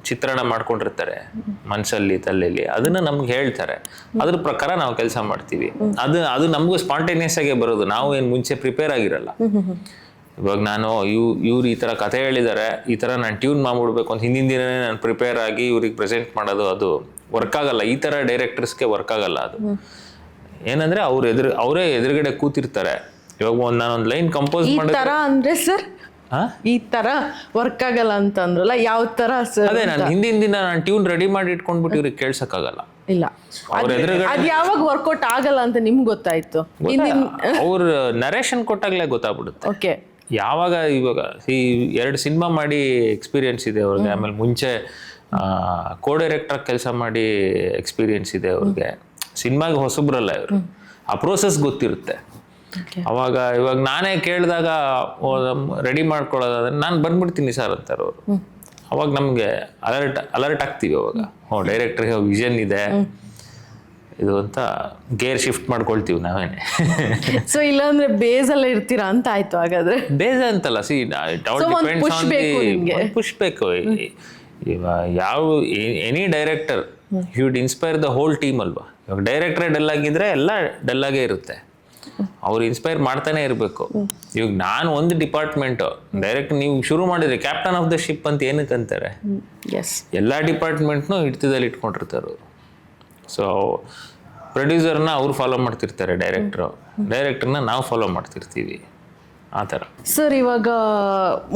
ಚಿತ್ರಣ ಮಾಡ್ಕೊಂಡಿರ್ತಾರೆ ಮನಸ್ಸಲ್ಲಿ ತಲೆಯಲ್ಲಿ, ಅದನ್ನು ನಮ್ಗೆ ಹೇಳ್ತಾರೆ. ಅದ್ರ ಪ್ರಕಾರ ನಾವು ಕೆಲಸ ಮಾಡ್ತೀವಿ. ಅದು ನಮಗೂ ಸ್ಪಾಂಟೇನಿಯಸ್ ಆಗೇ ಬರೋದು. ನಾವು ಏನು ಮುಂಚೆ ಪ್ರಿಪೇರ್ ಆಗಿರಲ್ಲ. ಇವಾಗ ನಾನು ಇವ್ರು ಈ ಥರ ಕತೆ ಹೇಳಿದ್ದಾರೆ, ಈ ಥರ ನಾನು ಟ್ಯೂನ್ ಮಾಡ್ಬಿಡ್ಬೇಕು ಅಂತ ಹಿಂದಿನ ದಿನನೇ ನಾನು ಪ್ರಿಪೇರ್ ಆಗಿ ಇವ್ರಿಗೆ ಪ್ರೆಸೆಂಟ್ ಮಾಡೋದು, ಅದು ವರ್ಕ್ ಆಗಲ್ಲ. ಈ ಥರ ಡೈರೆಕ್ಟರ್ಸ್ಗೆ ವರ್ಕ್ ಆಗಲ್ಲ. ಅದು ಏನಂದ್ರೆ ಅವರೇ ಎದುರುಗಡೆ ಕೂತಿರ್ತಾರೆ. ಇವಾಗ ನಾನೊಂದು ಲೈನ್ ಕಂಪೋಸ್ ಮಾಡಿದ್ರೆ ಅಂದ್ರೆ ಸರ್ ಈ ತರ ವರ್ಕ್ ಆಗಲ್ಲ ಅಂತ ಅಂದ್ರಲ್ಲ, ಯಾವ ತರ ಸರ್? ಅದೇ ನಾನು ಹಿಂದಿನ ದಿನ ನಾನು ಟ್ಯೂನ್ ರೆಡಿ ಮಾಡಿ ಇಟ್ಕೊಂಡ್ಬಿಟ್ಟು ಇವ್ರಿಗೆ ಕೇಳ್ಸಕ್ಕಾಗಲ್ಲ. ಇಲ್ಲ, ಅದು ಯಾವಾಗ ವರ್ಕೌಟ್ ಆಗಲ್ಲ ಅಂತ ನಿಮ್ಗೆ ಗೊತ್ತಾಯ್ತು? ಅವ್ರ ನರೇಷನ್ ಕೊಟ್ಟಾಗ್ಲೇ ಗೊತ್ತಾಗ್ಬಿಡುತ್ತೆ. ಓಕೆ, ಇವಾಗ 2 ಸಿನಿಮಾ ಮಾಡಿ ಎಕ್ಸ್ಪೀರಿಯನ್ಸ್ ಇದೆ ಅವ್ರಿಗೆ. ಆಮೇಲೆ ಮುಂಚೆ ಕೋ-ಡೈರೆಕ್ಟರ್ ಕೆಲಸ ಮಾಡಿ ಎಕ್ಸ್ಪೀರಿಯನ್ಸ್ ಇದೆ ಅವ್ರಿಗೆ. ಸಿನಿಮಾಗೆ ಹೊಸಬ್ರಲ್ಲ ಇವರು, ಆ ಪ್ರೋಸೆಸ್ ಗೊತ್ತಿರುತ್ತೆ. ಇವಾಗ ನಾನೇ ಕೇಳಿದಾಗ ರೆಡಿ ಮಾಡ್ಕೊಳ್ಳೋದಾದ್ರೆ ನಾನು ಬಂದ್ಬಿಡ್ತೀನಿ ಸರ್ ಅಂತಾರೆ ಅವರು. ಅವಾಗ ನಮಗೆ ಅಲರ್ಟ್ ಆಗ್ತೀವಿ. ಅವಾಗ ಡೈರೆಕ್ಟ್ರಿಗೆ ವಿಷನ್ ಇದೆ ಇದು ಅಂತ ಗೇರ್ ಶಿಫ್ಟ್ ಮಾಡ್ಕೊಳ್ತೀವಿ ನಾವೇನೆ. ಸೊ ಇಲ್ಲಾಂದ್ರೆ ಬೇಸಲ್ಲ ಇರ್ತೀರಾ ಅಂತ ಆಯ್ತು. ಹಾಗಾದ್ರೆ ಬೇಜ ಅಂತಲ್ಲ, ಪುಷ್ ಬೇಕು. Any director you'd inspire the whole team ಅಲ್ವಾ. ಇವಾಗ ಡೈರೆಕ್ಟ್ರೇ ಡಲ್ ಆಗಿದ್ರೆ ಎಲ್ಲ ಡಲ್ಲಾಗೇ ಇರುತ್ತೆ. ಅವ್ರು ಇನ್ಸ್ಪೈರ್ ಮಾಡ್ತಾನೆ ಇರಬೇಕು. ಇವಾಗ ನಾನು ಒಂದು ಡಿಪಾರ್ಟ್ಮೆಂಟು ಡೈರೆಕ್ಟ್ ನೀವು ಶುರು ಮಾಡಿದ್ರೆ ಕ್ಯಾಪ್ಟನ್ ಆಫ್ ದ ಶಿಪ್ ಅಂತ ಏನಕ್ಕೆ ಅಂತಾರೆ. ಎಲ್ಲ ಡಿಪಾರ್ಟ್ಮೆಂಟ್ನು ಹಿಡಿತದಲ್ಲಿ ಇಟ್ಕೊಂಡಿರ್ತಾರೆ ಅವರು. ಸೊ ಪ್ರೊಡ್ಯೂಸರ್ನ ಅವ್ರು ಫಾಲೋ ಮಾಡ್ತಿರ್ತಾರೆ, ಡೈರೆಕ್ಟ್ರನ್ನ ನಾವು ಫಾಲೋ ಮಾಡ್ತಿರ್ತೀವಿ, ಆ ಥರ. ಸರ್ ಇವಾಗ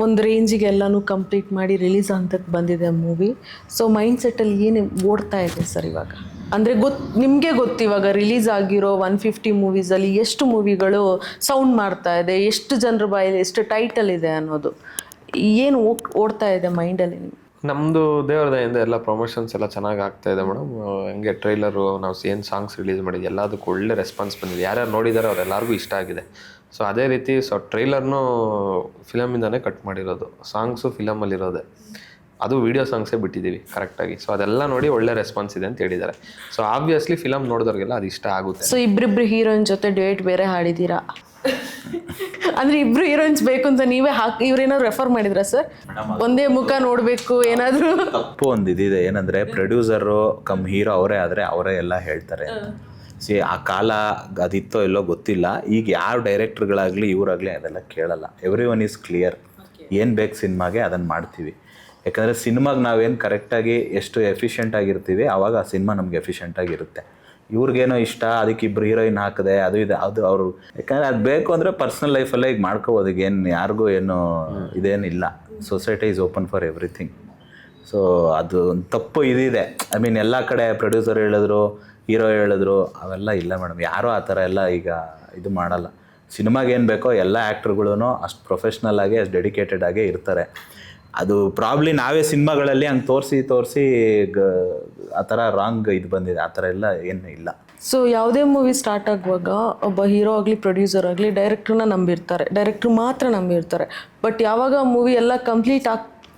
ಒಂದು ರೇಂಜಿಗೆ ಎಲ್ಲನೂ ಕಂಪ್ಲೀಟ್ ಮಾಡಿ ರಿಲೀಸ್ ಅಂತಕ್ಕೆ ಬಂದಿದೆ ಮೂವಿ. ಸೊ ಮೈಂಡ್ ಸೆಟ್ಟಲ್ಲಿ ಏನು ಓಡ್ತಾ ಇದೆ ಸರ್ ಇವಾಗ? ಅಂದರೆ ನಿಮಗೆ ಇವಾಗ ರಿಲೀಸ್ ಆಗಿರೋ 150 ಮೂವೀಸಲ್ಲಿ ಎಷ್ಟು ಮೂವಿಗಳು ಸೌಂಡ್ ಮಾಡ್ತಾ ಇದೆ, ಎಷ್ಟು ಜನರ ಬಾಯಲ್ಲಿ ಎಷ್ಟು ಟೈಟಲ್ ಇದೆ ಅನ್ನೋದು ಏನು ಓಡ್ತಾ ಇದೆ ಮೈಂಡಲ್ಲಿ ನಿಮ್ಗೆ? ನಮ್ಮದು ದೇವ್ರ ದಯೆಯಿಂದ ಎಲ್ಲ ಪ್ರಮೋಷನ್ಸ್ ಎಲ್ಲ ಚೆನ್ನಾಗಿ ಆಗ್ತಾ ಇದೆ ಮೇಡಮ್. ಹಂಗೆ ಟ್ರೈಲರು, ನಾವು ಏನು ಸಾಂಗ್ಸ್ ರಿಲೀಸ್ ಮಾಡಿದ್ವಿ ಎಲ್ಲದಕ್ಕೂ ಒಳ್ಳೆ ರೆಸ್ಪಾನ್ಸ್ ಬಂದಿದೆ. ಯಾರ್ಯಾರು ನೋಡಿದ್ದಾರೆ ಅವರೆಲ್ಲರಿಗೂ ಇಷ್ಟ ಆಗಿದೆ. ಸೊ ಅದೇ ರೀತಿ ಟ್ರೈಲರ್ನೂ ಫಿಲಮಿಂದನೇ ಕಟ್ ಮಾಡಿರೋದು, ಸಾಂಗ್ಸು ಫಿಲಮಲ್ಲಿರೋದೆ, ಅದು ವೀಡಿಯೋ ಸಾಂಗ್ಸೇ ಬಿಟ್ಟಿದ್ದೀವಿ ಕರೆಕ್ಟಾಗಿ. ಸೊ ಅದೆಲ್ಲ ನೋಡಿ ಒಳ್ಳೆ ರೆಸ್ಪಾನ್ಸ್ ಇದೆ ಅಂತ ಹೇಳಿದ್ದಾರೆ. ಸೊ ಆಬ್ವಿಯಸ್ಲಿ ಫಿಲಮ್ ನೋಡಿದವ್ರಿಗೆಲ್ಲ ಅದು ಇಷ್ಟ ಆಗುತ್ತೆ. ಸೊ ಇಬ್ಬರಿಬ್ರು ಹೀರೋಯಿನ್ ಜೊತೆ ಡ್ಯೂಯೆಟ್ ಬೇರೆ ಹಾಡಿದ್ದೀರಾ ಅಂದರೆ ಇಬ್ರು ಹೀರೋಯಿನ್ಸ್ ಬೇಕು ಅಂತ ನೀವೇ ಇವ್ರೇನಾದ್ರು ರೆಫರ್ ಮಾಡಿದ್ರಾ ಸರ್? ಒಂದೇ ಮುಖ ನೋಡಬೇಕು ಏನಾದರೂ? ತಪ್ಪು ಒಂದು ಇದಿದೆ, ಏನಂದರೆ ಪ್ರೊಡ್ಯೂಸರು ಕಮ್ ಹೀರೋ ಅವರೇ ಆದರೆ ಅವರೇ ಎಲ್ಲ ಹೇಳ್ತಾರೆ. ಆ ಕಾಲ ಅದಿತ್ತೋ ಇಲ್ಲೋ ಗೊತ್ತಿಲ್ಲ. ಈಗ ಯಾವ ಡೈರೆಕ್ಟ್ರುಗಳಾಗಲಿ ಇವರಾಗಲಿ ಅದೆಲ್ಲ ಕೇಳಲ್ಲ. ಎವ್ರಿ ಒನ್ ಈಸ್ ಕ್ಲಿಯರ್, ಏನು ಬೇಕು ಸಿನಿಮಾಗೆ ಅದನ್ನು ಮಾಡ್ತೀವಿ. ಯಾಕಂದರೆ ಸಿನಿಮಾಗೆ ನಾವೇನು ಕರೆಕ್ಟಾಗಿ ಎಷ್ಟು ಎಫಿಷಿಯೆಂಟ್ ಆಗಿರ್ತೀವಿ ಆವಾಗ ಆ ಸಿನಿಮಾ ನಮ್ಗೆ ಎಫಿಷಿಯೆಂಟಾಗಿರುತ್ತೆ. ಇವ್ರಿಗೇನೋ ಇಷ್ಟ, ಅದಕ್ಕೆ ಇಬ್ಬರು ಹೀರೋಯಿನ್ ಹಾಕಿದೆ, ಅದು ಅವರು ಯಾಕಂದರೆ ಅದು ಬೇಕು ಅಂದರೆ ಪರ್ಸ್ನಲ್ ಲೈಫಲ್ಲೇ ಈಗ ಮಾಡ್ಕೋಬೋದು. ಈಗ ಏನು ಯಾರಿಗೂ ಏನು ಇದೇನಿಲ್ಲ. Society is open for everything. So ಅದು ಒಂದು ತಪ್ಪು ಇದಿದೆ. ಐ ಮೀನ್ ಎಲ್ಲ ಕಡೆ ಪ್ರೊಡ್ಯೂಸರ್ ಹೇಳಿದ್ರು, ಹೀರೋ ಹೇಳಿದ್ರು, ಅವೆಲ್ಲ ಇಲ್ಲ ಮೇಡಮ್. ಯಾರೂ ಆ ಥರ ಎಲ್ಲ ಈಗ ಇದು ಮಾಡಲ್ಲ. ಸಿನಿಮಾಗೆ ಏನು ಬೇಕೋ ಎಲ್ಲ ಆ್ಯಕ್ಟ್ರುಗಳೂ ಅಷ್ಟು ಪ್ರೊಫೆಷ್ನಲ್ ಆಗಿ ಅಷ್ಟು ಡೆಡಿಕೇಟೆಡ್ ಆಗೇ ಇರ್ತಾರೆ. ಅದು ಪ್ರಾಬ್ಲಿ ನಾವೇ ಸಿನಿಮಾಗಳಲ್ಲಿ ಹಂಗೆ ತೋರಿಸಿ ಆ ಥರ ರಾಂಗ್ ಇದು ಬಂದಿದೆ. ಆ ಥರ ಎಲ್ಲ ಏನು ಇಲ್ಲ. ಸೊ ಯಾವುದೇ ಮೂವಿ ಸ್ಟಾರ್ಟ್ ಆಗುವಾಗ ಒಬ್ಬ ಹೀರೋ ಆಗಲಿ ಪ್ರೊಡ್ಯೂಸರ್ ಆಗಲಿ ಡೈರೆಕ್ಟ್ರನ್ನ ನಂಬಿರ್ತಾರೆ, ಡೈರೆಕ್ಟ್ರು ಮಾತ್ರ ನಂಬಿರ್ತಾರೆ. ಬಟ್ ಯಾವಾಗ ಮೂವಿ ಎಲ್ಲ ಕಂಪ್ಲೀಟ್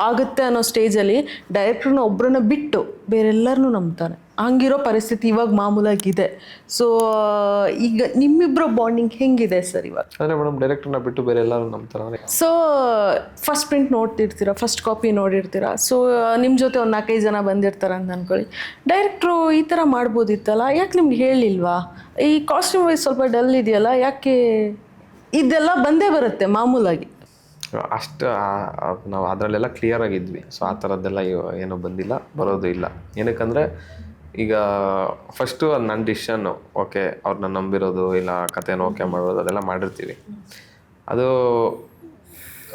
ಆಗುತ್ತೆ ಅನ್ನೋ ಸ್ಟೇಜಲ್ಲಿ ಡೈರೆಕ್ಟ್ರನ್ನ ಒಬ್ಬರನ್ನ ಬಿಟ್ಟು ಬೇರೆಲ್ಲರನ್ನೂ ನಂಬ್ತಾನೆ. ಹಂಗಿರೋ ಪರಿಸ್ಥಿತಿ ಇವಾಗ ಮಾಮೂಲಾಗಿದೆ. ಸೊ ಈಗ ನಿಮ್ಮಿಬ್ಬರ ಬಾಂಡಿಂಗ್ ಹೆಂಗಿದೆ ಸರ್ ಇವಾಗ? ಅಂದರೆ ಮೇಡಮ್ ಡೈರೆಕ್ಟರ್ನ ಬಿಟ್ಟು ಬೇರೆ ಎಲ್ಲರೂ ನಂಬ್ತಾರೆ. ಸೊ ಫಸ್ಟ್ ಪ್ರಿಂಟ್ ನೋಡ್ತಿರ್ತೀರ, ಫಸ್ಟ್ ಕಾಪಿ ನೋಡಿರ್ತೀರ. ಸೊ ನಿಮ್ಮ ಜೊತೆ ಒಂದು 4-5 ಜನ ಬಂದಿರ್ತಾರೆ ಅಂತ ಅಂದ್ಕೊಳ್ಳಿ. ಡೈರೆಕ್ಟ್ರು ಈ ಥರ ಮಾಡ್ಬೋದಿತ್ತಲ್ಲ, ಯಾಕೆ ನಿಮ್ಗೆ ಹೇಳಿಲ್ವಾ? ಈ ಕಾಸ್ಟ್ಯೂಮ್ ವೈಸ್ ಸ್ವಲ್ಪ ಡಲ್ ಇದೆಯಲ್ಲ, ಯಾಕೆ? ಇದೆಲ್ಲ ಬಂದೇ ಬರುತ್ತೆ ಮಾಮೂಲಾಗಿ. ಅಷ್ಟು ನಾವು ಅದರಲ್ಲೆಲ್ಲ ಕ್ಲಿಯರ್ ಆಗಿದ್ವಿ. ಸೊ ಆ ಥರದ್ದೆಲ್ಲ ಏನೂ ಬಂದಿಲ್ಲ, ಬರೋದು ಇಲ್ಲ. ಏನಕ್ಕಂದರೆ ಈಗ ಫಸ್ಟು ಅದು ನನ್ನ ಡಿಸಿಷನ್ನು. ಓಕೆ, ಅವ್ರನ್ನ ನಂಬಿರೋದು ಇಲ್ಲ ಕಥೆನ ಓಕೆ ಮಾಡೋದು ಅದೆಲ್ಲ ಮಾಡಿರ್ತೀವಿ. ಅದು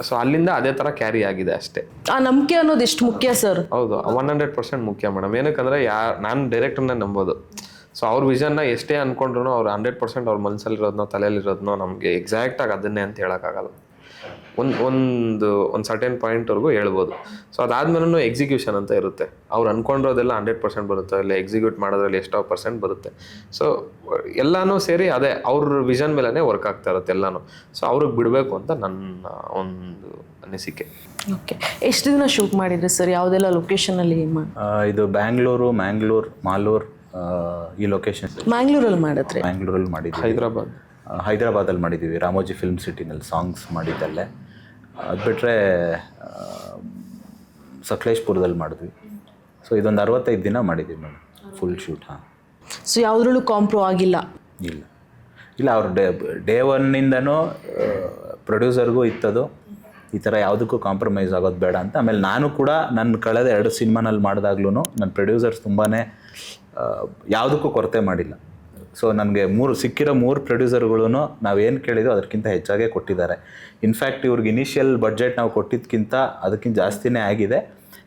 ಸೊ ಅಲ್ಲಿಂದ ಅದೇ ಥರ ಕ್ಯಾರಿ ಆಗಿದೆ ಅಷ್ಟೇ. ಆ ನಂಬಿಕೆ ಅನ್ನೋದು ಎಷ್ಟು ಮುಖ್ಯ ಸರ್? ಹೌದು, 100% ಮುಖ್ಯ ಮೇಡಮ್. ಏನಕ್ಕಂದರೆ ನಾನು ಡೈರೆಕ್ಟರ್ನ ನಂಬೋದು. ಸೊ ಅವ್ರ ವಿಷನ್ನ ಎಷ್ಟೇ ಅಂದ್ಕೊಂಡ್ರು ಅವ್ರು 100% ಅವ್ರ ಮನಸ್ಸಲ್ಲಿರೋದನ್ನೋ ತಲೆಯಲ್ಲಿರೋದನ್ನೋ ನಮಗೆ ಎಕ್ಸಾಕ್ಟಾಗಿ ಅದನ್ನೇ ಅಂತ ಹೇಳೋಕ್ಕಾಗಲ್ಲ. ಒಂದು ಸರ್ಟೆನ್ ಪಾಯಿಂಟ್ವರೆಗೂ ಹೇಳ್ಬೋದು. ಸೊ ಅದಾದ್ಮೇಲೂ ಎಕ್ಸಿಕ್ಯೂಷನ್ ಅಂತ ಇರುತ್ತೆ. ಅವ್ರು ಅಂದ್ಕೊಂಡಿರೋದೆಲ್ಲ 100% ಬರುತ್ತೆ, ಇಲ್ಲ ಎಕ್ಸಿಕ್ಯೂಟ್ ಮಾಡೋದ್ರಲ್ಲಿ ಎಷ್ಟೋ % ಬರುತ್ತೆ. ಸೊ ಎಲ್ಲನೂ ಸೇರಿ ಅದೇ ಅವ್ರ ವಿಷನ್ ಮೇಲೇ ವರ್ಕ್ ಆಗ್ತಾ ಇರುತ್ತೆ ಎಲ್ಲನೂ. ಸೊ ಅವ್ರಿಗೆ ಬಿಡಬೇಕು ಅಂತ ನನ್ನ ಒಂದು ಅನಿಸಿಕೆ. ಓಕೆ, ಎಷ್ಟು ದಿನ ಶೂಟ್ ಮಾಡಿದ್ರಿ ಸರ್? ಯಾವುದೆಲ್ಲ ಲೊಕೇಶನಲ್ಲಿ? ಇದು ಬ್ಯಾಂಗ್ಳೂರು, ಮಾಲೂರು, ಈ ಲೊಕೇಶನ್. ಮ್ಯಾಂಗ್ಳೂರಲ್ಲಿ ಮಾಡಿದ್ರಿ? ಬ್ಯಾಂಗ್ಳೂರಲ್ಲಿ ಮಾಡಿದ್ವಿ. ಹೈದರಾಬಾದಲ್ಲಿ ಮಾಡಿದ್ದೀವಿ, ರಾಮೋಜಿ ಫಿಲ್ಮ್ ಸಿಟಿನಲ್ಲಿ ಸಾಂಗ್ಸ್ ಮಾಡಿದ್ದಲ್ಲೇ. ಅದು ಬಿಟ್ಟರೆ ಸಕಲೇಶ್ಪುರದಲ್ಲಿ ಮಾಡಿದ್ವಿ. ಸೊ ಇದೊಂದು 65 ದಿನ ಮಾಡಿದ್ದೀವಿ ಮೇಡಮ್ ಫುಲ್ ಶೂಟ್. ಹಾಂ. ಸೊ ಯಾವುದ್ರಲ್ಲೂ ಕಾಂಪ್ರೋ ಆಗಿಲ್ಲ? ಇಲ್ಲ ಅವ್ರು ಡೇ ಒನ್ನಿಂದನೂ ಪ್ರೊಡ್ಯೂಸರ್ಗೂ ಇತ್ತದು ಈ ಥರ ಯಾವುದಕ್ಕೂ ಕಾಂಪ್ರಮೈಸ್ ಆಗೋದು ಬೇಡ ಅಂತ. ಆಮೇಲೆ ನಾನು ಕೂಡ ನನ್ನ ಕಳೆದ 2 ಸಿನಿಮಾನಲ್ಲಿ ಮಾಡಿದಾಗ್ಲೂ ನನ್ನ ಪ್ರೊಡ್ಯೂಸರ್ಸ್ ತುಂಬಾ ಯಾವುದಕ್ಕೂ ಕೊರತೆ ಮಾಡಿಲ್ಲ. ಸೊ ನನಗೆ ಸಿಕ್ಕಿರೋ 3 ಪ್ರೊಡ್ಯೂಸರ್ಗಳೂ ನಾವೇನು ಕೇಳಿದೋ ಅದಕ್ಕಿಂತ ಹೆಚ್ಚಾಗೇ ಕೊಟ್ಟಿದ್ದಾರೆ. ಇನ್ಫ್ಯಾಕ್ಟ್ ಇವ್ರಿಗೆ ಇನಿಷಿಯಲ್ ಬಡ್ಜೆಟ್ ನಾವು ಕೊಟ್ಟಿದ್ದಕ್ಕಿಂತ ಅದಕ್ಕಿಂತ ಜಾಸ್ತಿನೇ ಆಗಿದೆ.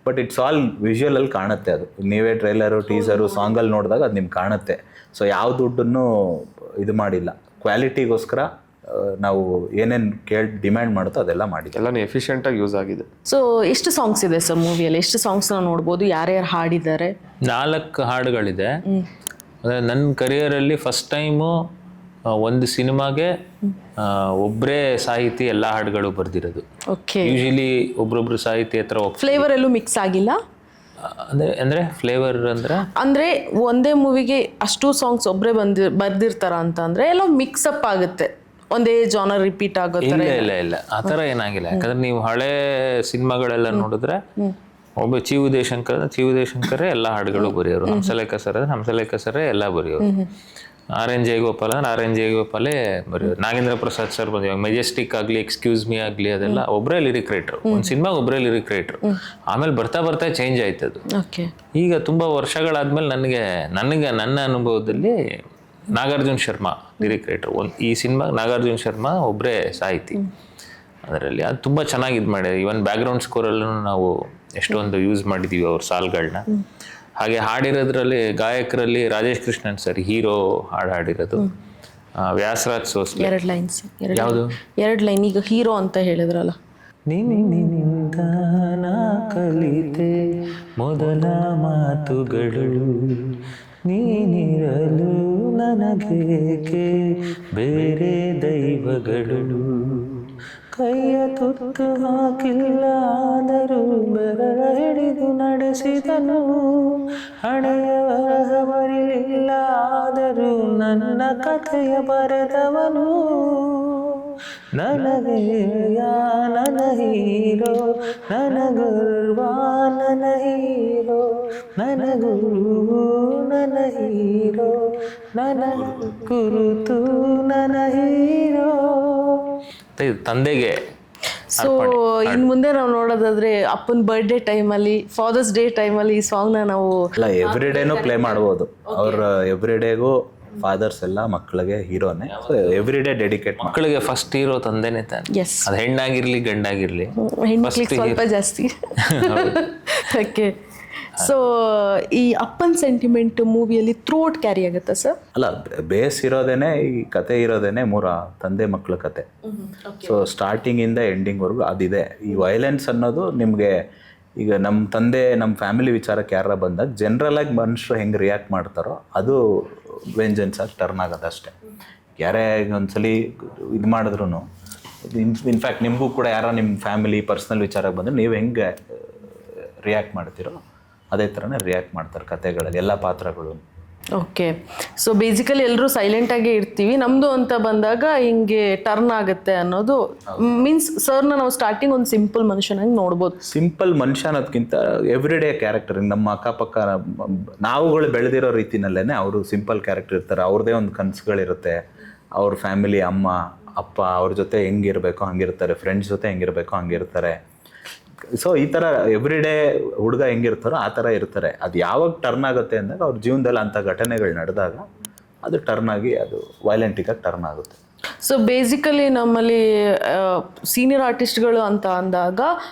ಬಟ್ ಇಟ್ಸ್ ಆಲ್ ವಿಜುವಲಲ್ಲಿ ಕಾಣುತ್ತೆ. ಅದು ನೀವೇ ಟ್ರೈಲರು, ಟೀಸರು, ಸಾಂಗಲ್ಲಿ ನೋಡಿದಾಗ ಅದು ನಿಮ್ಗೆ ಕಾಣುತ್ತೆ. ಸೊ ಯಾವ ದುಡ್ಡನ್ನು ಇದು ಮಾಡಿಲ್ಲ. ಕ್ವಾಲಿಟಿಗೋಸ್ಕರ ನಾವು ಏನೇನು ಡಿಮ್ಯಾಂಡ್ ಮಾಡುತ್ತೋ ಅದೆಲ್ಲ ಮಾಡಿ ಎಲ್ಲನೂ ಎಫಿಷಿಯೆಂಟಾಗಿ ಯೂಸ್ ಆಗಿದೆ. ಸೊ ಎಷ್ಟು ಸಾಂಗ್ಸ್ ಇದೆ ಸರ್ ಮೂವಿಯಲ್ಲಿ? ಎಷ್ಟು ಸಾಂಗ್ಸ್ ನಾವು ನೋಡ್ಬೋದು? ಯಾರ್ಯಾರು ಹಾಡಿದ್ದಾರೆ? 4 ಹಾಡುಗಳಿದೆ. ಅಂದರೆ ನನ್ನ ಕರಿಯರಲ್ಲಿ ಫಸ್ಟ್ ಟೈಮು ಒಂದು ಸಿನಿಮಾಗೆ ಒಬ್ಬರೇ ಸಾಹಿತಿ ಎಲ್ಲ ಹಾಡುಗಳು ಬರೆದಿರೋದು. ಓಕೆ. ಯೂಶಲಿ ಒಬ್ರೊಬ್ರು ಸಾಹಿತಿ ಹತ್ರ ಫ್ಲೇವರ್ ಎಲ್ಲೂ ಮಿಕ್ಸ್ ಆಗಿಲ್ಲ? ಅಂದರೆ ಫ್ಲೇವರ್ ಅಂದರೆ ಒಂದೇ ಮೂವಿಗೆ ಅಷ್ಟು ಸಾಂಗ್ಸ್ ಒಬ್ಬರೇ ಬರ್ದಿರ್ತಾರ ಅಂತ ಅಂದರೆ ಎಲ್ಲ ಮಿಕ್ಸಪ್ ಆಗುತ್ತೆ, ಒಂದೇ ಜಾನರ್ ರಿಪೀಟ್ ಆಗುತ್ತೆ? ಇಲ್ಲ ಆ ಥರ ಏನಾಗಿಲ್ಲ. ಯಾಕಂದ್ರೆ ನೀವು ಹಳೆ ಸಿನಿಮಾಗಳೆಲ್ಲ ನೋಡಿದ್ರೆ ಒಬ್ಬ ಚಿ ಉದಯಶಂಕರೇ ಎಲ್ಲ ಹಾಡುಗಳು ಬರೆಯೋರು, ಹಂಸಲೇಖ ಸರೇ ಎಲ್ಲ ಬರೆಯೋರು, RN ಜಯಗೋಪಾಲ್ ಬರೆಯೋರು, ನಾಗೇಂದ್ರ ಪ್ರಸಾದ್ ಸರ್ ಬಂದು ಇವಾಗ ಮೆಜೆಸ್ಟಿಕ್ ಆಗಲಿ, ಎಕ್ಸ್ಕ್ಯೂಸ್ ಮೀ ಆಗಲಿ, ಅದೆಲ್ಲ ಒಬ್ಬರೇ ಲಿರಿಕ್ ರೈಟ್ರು. ಒಂದು ಸಿನಿಮಾಗೆ ಒಬ್ಬರೇ ಲಿರಿಕ್ ರೈಟ್ರು. ಆಮೇಲೆ ಬರ್ತಾ ಚೇಂಜ್ ಆಯ್ತದು. ಈಗ ತುಂಬ ವರ್ಷಗಳಾದ್ಮೇಲೆ ನನ್ನ ಅನುಭವದಲ್ಲಿ ನಾಗಾರ್ಜುನ್ ಶರ್ಮಾ ಲಿರಿಕ್ ರೈಟ್ರು. ಈ ಸಿನಿಮಾಗೆ ನಾಗಾರ್ಜುನ್ ಶರ್ಮಾ ಒಬ್ಬರೇ ಸಾಹಿತಿ ಅದರಲ್ಲಿ. ಅದು ತುಂಬ ಚೆನ್ನಾಗಿ ಇದು ಮಾಡಿದೆ. ಈವನ್ ಬ್ಯಾಕ್ಗ್ರೌಂಡ್ ಸ್ಕೋರಲ್ಲೂ ನಾವು ಎಷ್ಟೊಂದು ಯೂಸ್ ಮಾಡಿದ್ದೀವಿ ಅವ್ರ ಸಾಲ್ಗಳನ್ನ. ಹಾಗೆ ಹಾಡಿರೋದ್ರಲ್ಲಿ ಗಾಯಕರಲ್ಲಿ ರಾಜೇಶ್ ಕೃಷ್ಣನ್ ಸರ್ ಹೀರೋ ಹಾಡಿರೋದು, ವ್ಯಾಸರಾಜ್ ಸೋಸ್ಲೆ 2 ಲೈನ್ಸ್. ಯಾವುದು 2 ಲೈನ್? ಈಗ ಹೀರೋ ಅಂತ ಹೇಳಿದ್ರಲ್ಲ. ನಿನ್ನಿಂದ ನಾ ಕಲಿತೆ ಮೊದಲ ಮಾತುಗಳು, ನೀನಿರಲು ನನಗೇಕೆ ಬೇರೆ ದೈವಗಳು, ಕೈಯ ತುತ್ತು ಹಾಕಿಲ್ಲ ಆದರೂ ಬೆರಳ ಹಿಡಿದು ನಡೆಸಿದನು, ಹಣೆಯ ಬರಹ ಬರಲಿಲ್ಲ ಆದರೂ ನನ್ನ ಕಥೆಯ ಬರೆದವನು, ನನಗೆಯ ನನ್ನ ಹೀರೋ, ನನಗರ್ವ ನನ್ನ ಹೀರೋ, ನನಗೂ ನನ್ನ ಹೀರೋ, ನನ್ನ ಗುರುತು ನನ್ನ ಹೀರೋ. ತಂದೆಗೆ. ಸೊ ಇನ್ನು ಮುಂದೆ ನಾವು ನೋಡೋದಾದ್ರೆ ಅಪ್ಪನ ಬರ್ಡೇ ಟೈಮಲ್ಲಿ, ಫಾದರ್ಸ್ ಡೇ ಟೈಮಲ್ಲಿ ಈ ಸಾಂಗ್ನ ನಾವು ಎವ್ರಿ ಡೇನೂ ಪ್ಲೇ ಮಾಡ್ಬೋದು. ಅವ್ರ ಎವ್ರಿ ಡೇಗೂ ಫಾದರ್ಸ್ ಎಲ್ಲ ಮಕ್ಕಳಿಗೆ ಹೀರೋನೇ. So every day dedicate. ಮಕ್ಕಳಿಗೆ ಫಸ್ಟ್ ಹೀರೋ ತಂದೆನೇ ತಾನೆ. ಅದು ಹೆಣ್ಣಾಗಿರ್ಲಿ ಗಂಡಾಗಿರ್ಲಿ, ಹೆಣ್ಮಕ್ಳಿಗೆ ಸ್ವಲ್ಪ ಜಾಸ್ತಿ. ಓಕೆ. ಸೊ ಈ ಅಪ್ಪನ್ ಸೆಂಟಿಮೆಂಟ್ ಮೂವಿಯಲ್ಲಿ ಥ್ರೋಟ್ ಕ್ಯಾರಿ ಆಗುತ್ತಾ ಸರ್? ಅಲ್ಲ, ಬೇಸ್ ಇರೋದೇನೆ, ಈ ಕತೆ ಇರೋದೇನೆ 3 ತಂದೆ ಮಕ್ಕಳ ಕತೆ. ಸೊ ಸ್ಟಾರ್ಟಿಂಗಿಂದ ಎಂಡಿಂಗ್ವರೆಗೂ ಅದಿದೆ. ಈ ವೈಲೆನ್ಸ್ ಅನ್ನೋದು ನಿಮಗೆ ಈಗ ನಮ್ಮ ಫ್ಯಾಮಿಲಿ ವಿಚಾರಕ್ಕೆ ಯಾರ ಬಂದಾಗ ಜನರಲಾಗಿ ಮನುಷ್ಯರು ಹೆಂಗೆ ರಿಯಾಕ್ಟ್ ಮಾಡ್ತಾರೋ ಅದು ವೆಂಜನ್ಸ್ ಆಗಿ ಟರ್ನ್ ಆಗೋದು ಅಷ್ಟೇ. ಯಾರೇ ಒಂದ್ಸಲಿ ಇದು ಮಾಡಿದ್ರು ಇನ್ಫ್ಯಾಕ್ಟ್ ನಿಮಗೂ ಕೂಡ ಯಾರೋ ನಿಮ್ಮ ಫ್ಯಾಮಿಲಿ ಪರ್ಸ್ನಲ್ ವಿಚಾರಕ್ಕೆ ಬಂದರೆ ನೀವು ಹೆಂಗೆ ರಿಯಾಕ್ಟ್ ಮಾಡ್ತೀರೋ ಅದೇ ಥರನೇ ರಿಯಾಕ್ಟ್ ಮಾಡ್ತಾರೆ ಕತೆಗಳಲ್ಲಿ ಎಲ್ಲ ಪಾತ್ರಗಳು. ಓಕೆ, ಸೊ ಬೇಸಿಕಲಿ ಎಲ್ಲರೂ ಸೈಲೆಂಟಾಗೇ ಇರ್ತೀವಿ, ನಮ್ಮದು ಅಂತ ಬಂದಾಗ ಹಿಂಗೆ ಟರ್ನ್ ಆಗುತ್ತೆ ಅನ್ನೋದು ಮೀನ್ಸ್ ಸರ್ನ ನಾವು ಸ್ಟಾರ್ಟಿಂಗ್ ಒಂದು ಸಿಂಪಲ್ ಮನುಷ್ಯನಾಗಿ ನೋಡ್ಬೋದು. ಸಿಂಪಲ್ ಮನುಷ್ಯ ಅನ್ನೋದಕ್ಕಿಂತ ಎವ್ರಿಡೇ ಕ್ಯಾರೆಕ್ಟರ್, ನಮ್ಮ ಅಕ್ಕಪಕ್ಕ ನಾವುಗಳು ಬೆಳೆದಿರೋ ರೀತಿನಲ್ಲೇ ಅವರು ಸಿಂಪಲ್ ಕ್ಯಾರೆಕ್ಟರ್ ಇರ್ತಾರೆ. ಅವ್ರದ್ದೇ ಒಂದು ಕನಸುಗಳಿರುತ್ತೆ, ಅವ್ರ ಫ್ಯಾಮಿಲಿ ಅಮ್ಮ ಅಪ್ಪ ಅವ್ರ ಜೊತೆ ಹೆಂಗಿರಬೇಕೋ ಹಂಗಿರ್ತಾರೆ, ಫ್ರೆಂಡ್ಸ್ ಜೊತೆ ಹೆಂಗಿರಬೇಕೋ ಹಂಗಿರ್ತಾರೆ. ಸೊ ಈ ಥರ ಎವ್ರಿಡೇ ಹುಡುಗ ಹೆಂಗಿರ್ತಾರೋ ಆ ಥರ ಇರ್ತಾರೆ. ಅದು ಯಾವಾಗ ಟರ್ನ್ ಆಗುತ್ತೆ ಅಂದಾಗ ಅವ್ರ ಜೀವನದಲ್ಲಿ ಅಂಥ ಘಟನೆಗಳು ನಡೆದಾಗ ಅದು ಟರ್ನ್ ಆಗಿ ಅದು ವೈಲೆಂಟಿಗಾಗಿ ಟರ್ನ್ ಆಗುತ್ತೆ. ಸೊ ಬೇಸಿಕಲಿ ನಮ್ಮಲ್ಲಿ ಸೀನಿಯರ್ ಆರ್ಟಿಸ್ಟ್ಗಳು ಅಂತ ಅಂದಾಗ